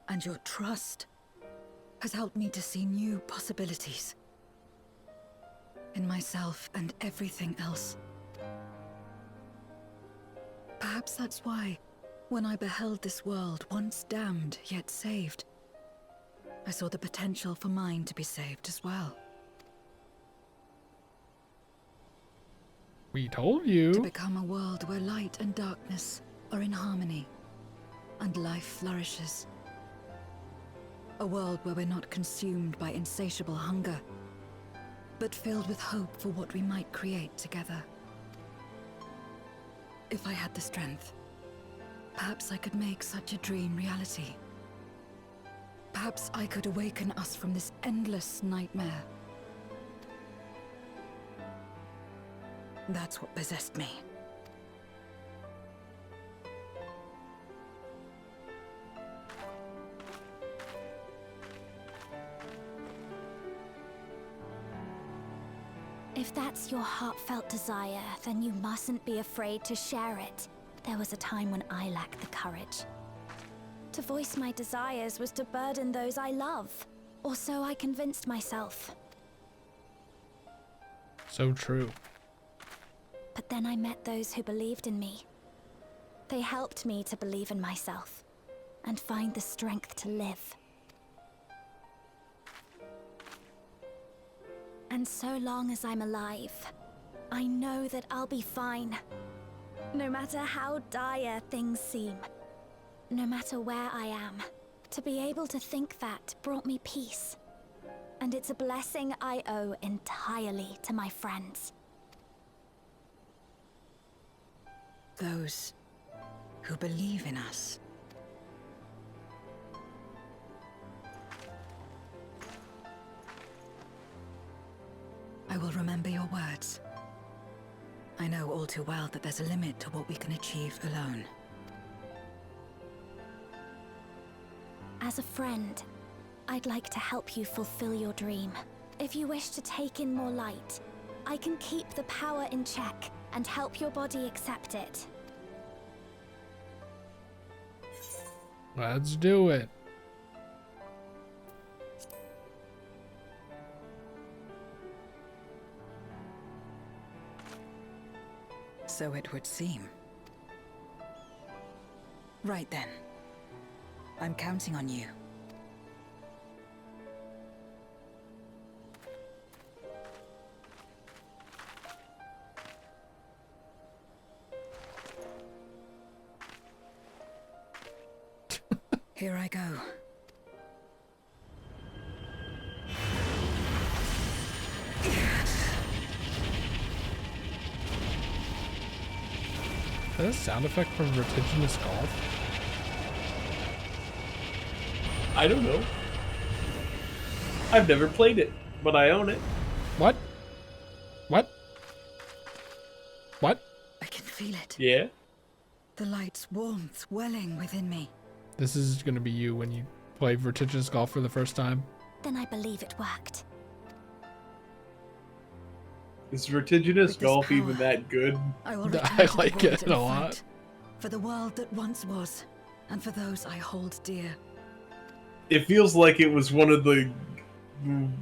and your trust has helped me to see new possibilities in myself and everything else. Perhaps that's why, when I beheld this world once damned yet saved, I saw the potential for mine to be saved as well. We told To you. become a world where light and darkness are in harmony, and life flourishes. A world where we're not consumed by insatiable hunger, but filled with hope for what we might create together. If I had the strength, perhaps I could make such a dream reality. Perhaps I could awaken us from this endless nightmare. That's what possessed me. If that's your heartfelt desire, then you mustn't be afraid to share it. There was a time when I lacked the courage. To voice my desires was to burden those I love, or so I convinced myself. So true. But then I met those who believed in me. They helped me to believe in myself, and find the strength to live. And so long as I'm alive, I know that I'll be fine. No matter how dire things seem, no matter where I am, to be able to think that brought me peace. And it's a blessing I owe entirely to my friends. Those who believe in us. I will remember your words. I know all too well that there's a limit to what we can achieve alone. As a friend, I'd like to help you fulfill your dream. If you wish to take in more light, I can keep the power in check and help your body accept it. Let's do it. So it would seem. Right then. I'm counting on you. Here I go. Is that a sound effect from Vertiginous Golf? I don't know. I've never played it, but I own it. What? What? What? I can feel it. Yeah. The light's warmth welling within me. This is gonna be you when you play Vertiginous Golf for the first time. Then I believe it worked. Is Vertiginous With this Golf even power, that good? I will I return to the like void it and a lot. fight for the world that once was, and for those I hold dear. It feels like it was one of the.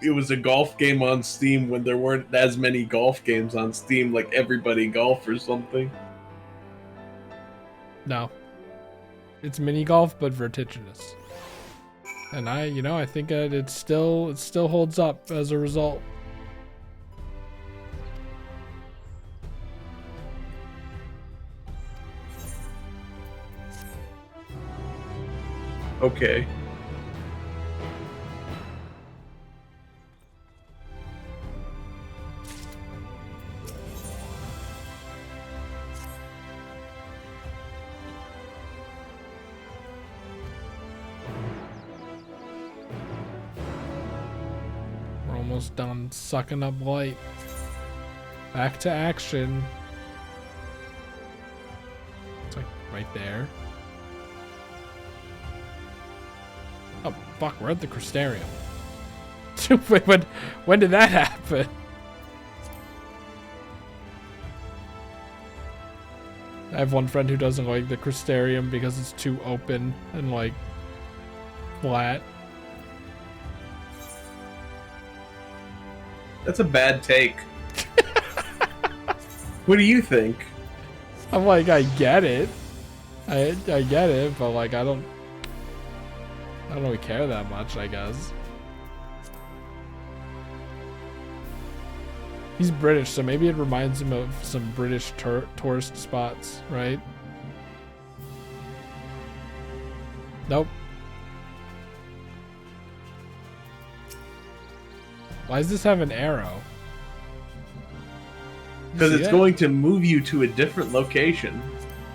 It was a golf game on Steam when there weren't as many golf games on Steam, like Everybody Golf or something. No. It's mini golf, but vertiginous. And I think that it still holds up as a result. Okay. We're almost done sucking up light. Back to action. It's like right there. Oh fuck, we're at the Crystarium. Wait, when did that happen? I have one friend who doesn't like the Crystarium because it's too open and like flat. That's a bad take. What do you think? I'm like, I get it. I get it, but like I don't really care that much, I guess. He's British, so maybe it reminds him of some British tourist spots, right? Nope. Why does this have an arrow? Because See it's that? going to move you to a different location.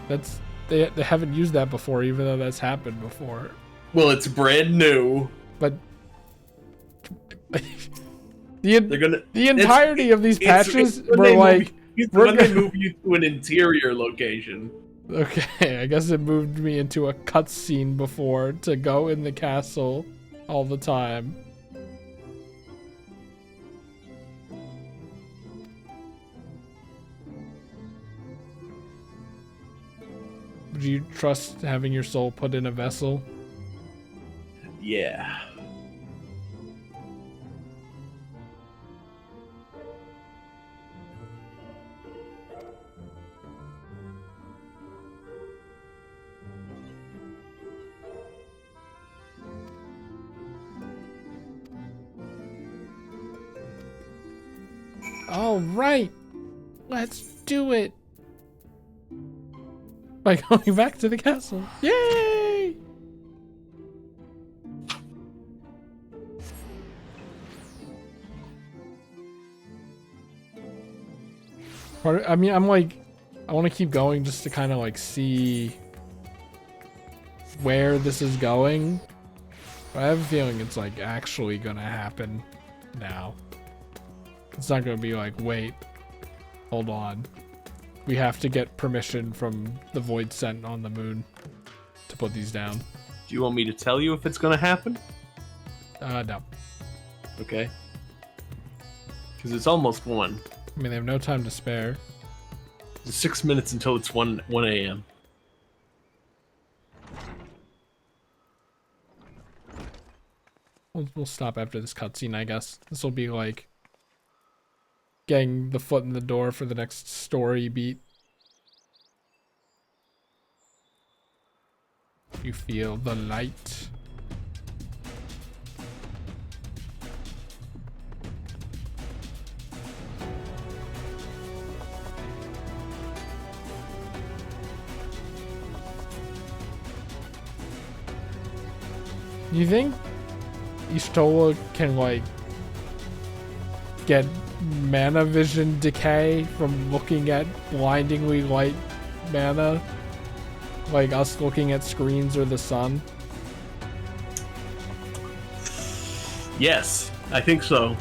That's they haven't used that before, even though that's happened before. Well, it's brand new. But They're gonna. the entirety of these patches it's when were they like, It's we're when they gonna- move you to an interior location. okay, I guess it moved me into a cutscene before to go in the castle all the time. Would you trust having your soul put in a vessel? Yeah. All right, let's do it. By going back to the castle. Yay! I mean, I'm like, I want to keep going just to kind of like see where this is going. But I have a feeling it's like actually gonna happen now. It's not gonna be like, wait, hold on. We have to get permission from the Void Sent on the moon to put these down. Do you want me to tell you if it's gonna happen? No. Okay. Because it's almost 1. I mean, they have no time to spare. It's 6 minutes until it's 1 a.m. We'll stop after this cutscene, I guess. This will be like getting the foot in the door for the next story beat. you feel the light. You think Y'shtola can, like, get mana vision decay from looking at blindingly light mana? Like us looking at screens or the sun? Yes, I think so.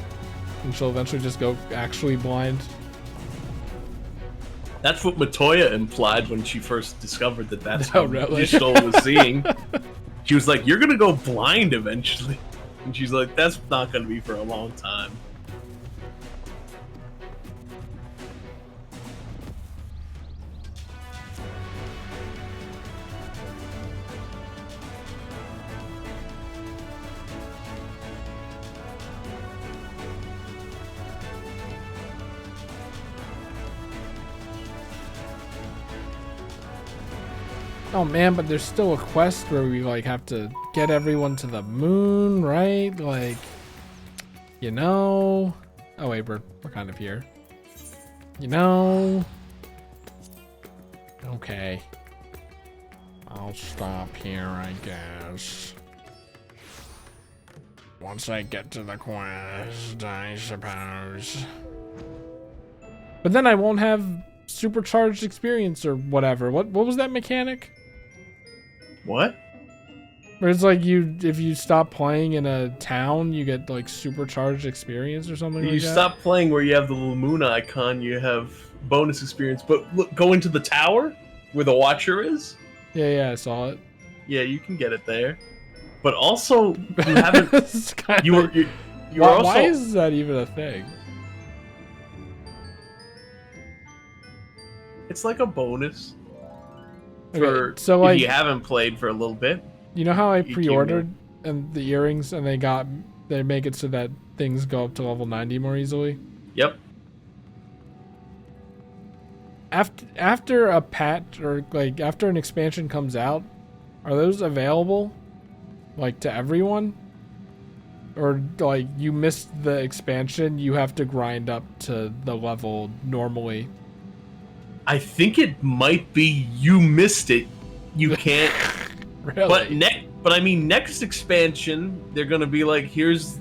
And she'll eventually just go actually blind? That's what Matoya implied when she first discovered that that's Oh, how really? Y'shtola was seeing. She was like, "You're gonna go blind eventually," and she's like, "That's not gonna be for a long time." Oh man, but there's still a quest where we like have to get everyone to the moon, right? Like, you know. Oh wait, we're kind of here. You know. Okay. I'll stop here, I guess. Once I get to the quest, I suppose. But then I won't have supercharged experience or whatever. What was that mechanic? What? Where it's like if you stop playing in a town, you get like supercharged experience or something like You that. stop playing where you have the little moon icon, you have bonus experience. But look, go into the tower where the Watcher is. Yeah, I saw it. Yeah, you can get it there. But also, you haven't. It's kinda- You were why, also. why is that even a thing? It's like a bonus Okay, for so if like you haven't played for a little bit. you know how I can pre-ordered and the earrings and they make it so that things go up to level 90 more easily. Yep. After a patch or like after an expansion comes out, are those available like to everyone? Or like you missed the expansion, you have to grind up to the level normally? I think it might be you missed it. You can't. Really? But I mean, next expansion, they're gonna be like, here's.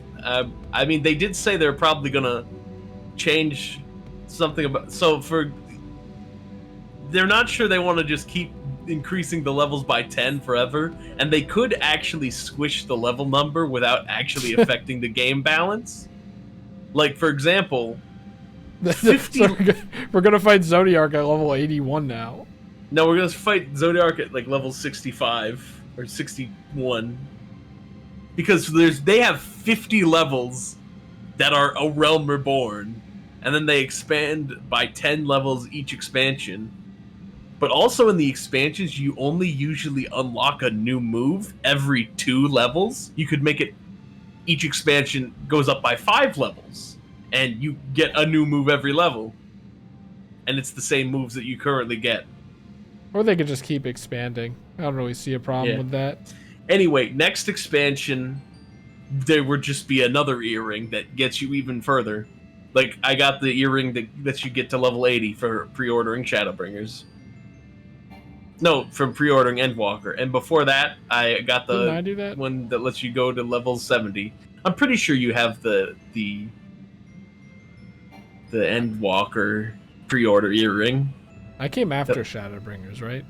I mean, they did say they're probably gonna change something about. So they're not sure they want to just keep increasing the levels by 10 forever, and they could actually squish the level number without actually affecting the game balance. Like, for example, 50 So we're gonna fight Zodiark at level 81 now. No, we're gonna fight Zodiark at like level 65 or 61. Because they have 50 levels that are A Realm Reborn, and then they expand by 10 levels each expansion. But also in the expansions, you only usually unlock a new move every 2 levels. You could make it, each expansion goes up by 5 levels, and you get a new move every level. And it's the same moves that you currently get. Or they could just keep expanding. I don't really see a problem with that. Anyway, next expansion, there would just be another earring that gets you even further. Like, I got the earring that lets you get to level 80 for pre-ordering Shadowbringers. No, from pre-ordering Endwalker. And before that, I got Didn't I do that? one that lets you go to level 70. I'm pretty sure you have the Endwalker pre-order earring. I came after Shadowbringers, right?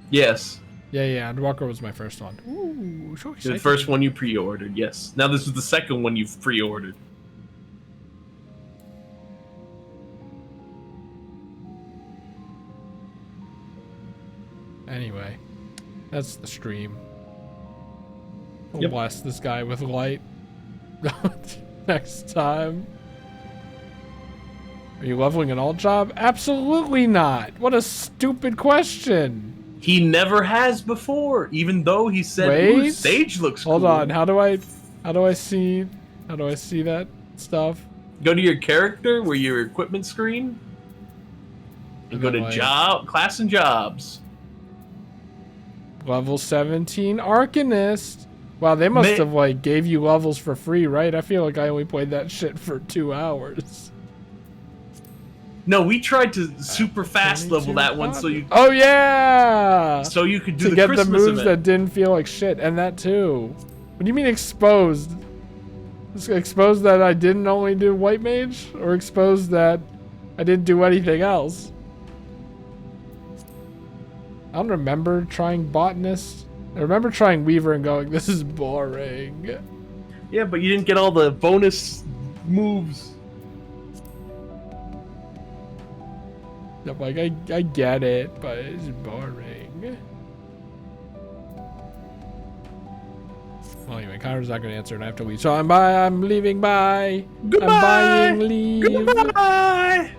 Yes. Yeah, Endwalker was my first one. Ooh, so The excited. first one you pre-ordered, yes. Now this is the second one you've pre-ordered. Anyway, that's the stream. We'll Yep. blast this guy with light next time. Are you leveling an alt job? Absolutely not. What a stupid question. He never has before, even though he said, "Ooh, Wait. Sage looks Hold cool." on. How do I see that stuff? Go to your character where your equipment screen, and go then, to like- job, class and jobs. Level 17 Arcanist. Wow, they must have like gave you levels for free, right? I feel like I only played that shit for 2 hours. No, we tried to super fast level that one so you Oh yeah! could do To the get Christmas the moves event. that didn't feel like shit, and that too. What do you mean exposed? Exposed that I didn't only do White Mage, or exposed that I didn't do anything else? I don't remember trying Botanist. I remember trying Weaver and going, this is boring. Yeah, but you didn't get all the bonus moves. I'm like, I get it, but it's boring. Well, anyway, Connor's not going to answer, and I have to leave. So I'm leaving. Bye. Goodbye. I'm buying leave. Goodbye.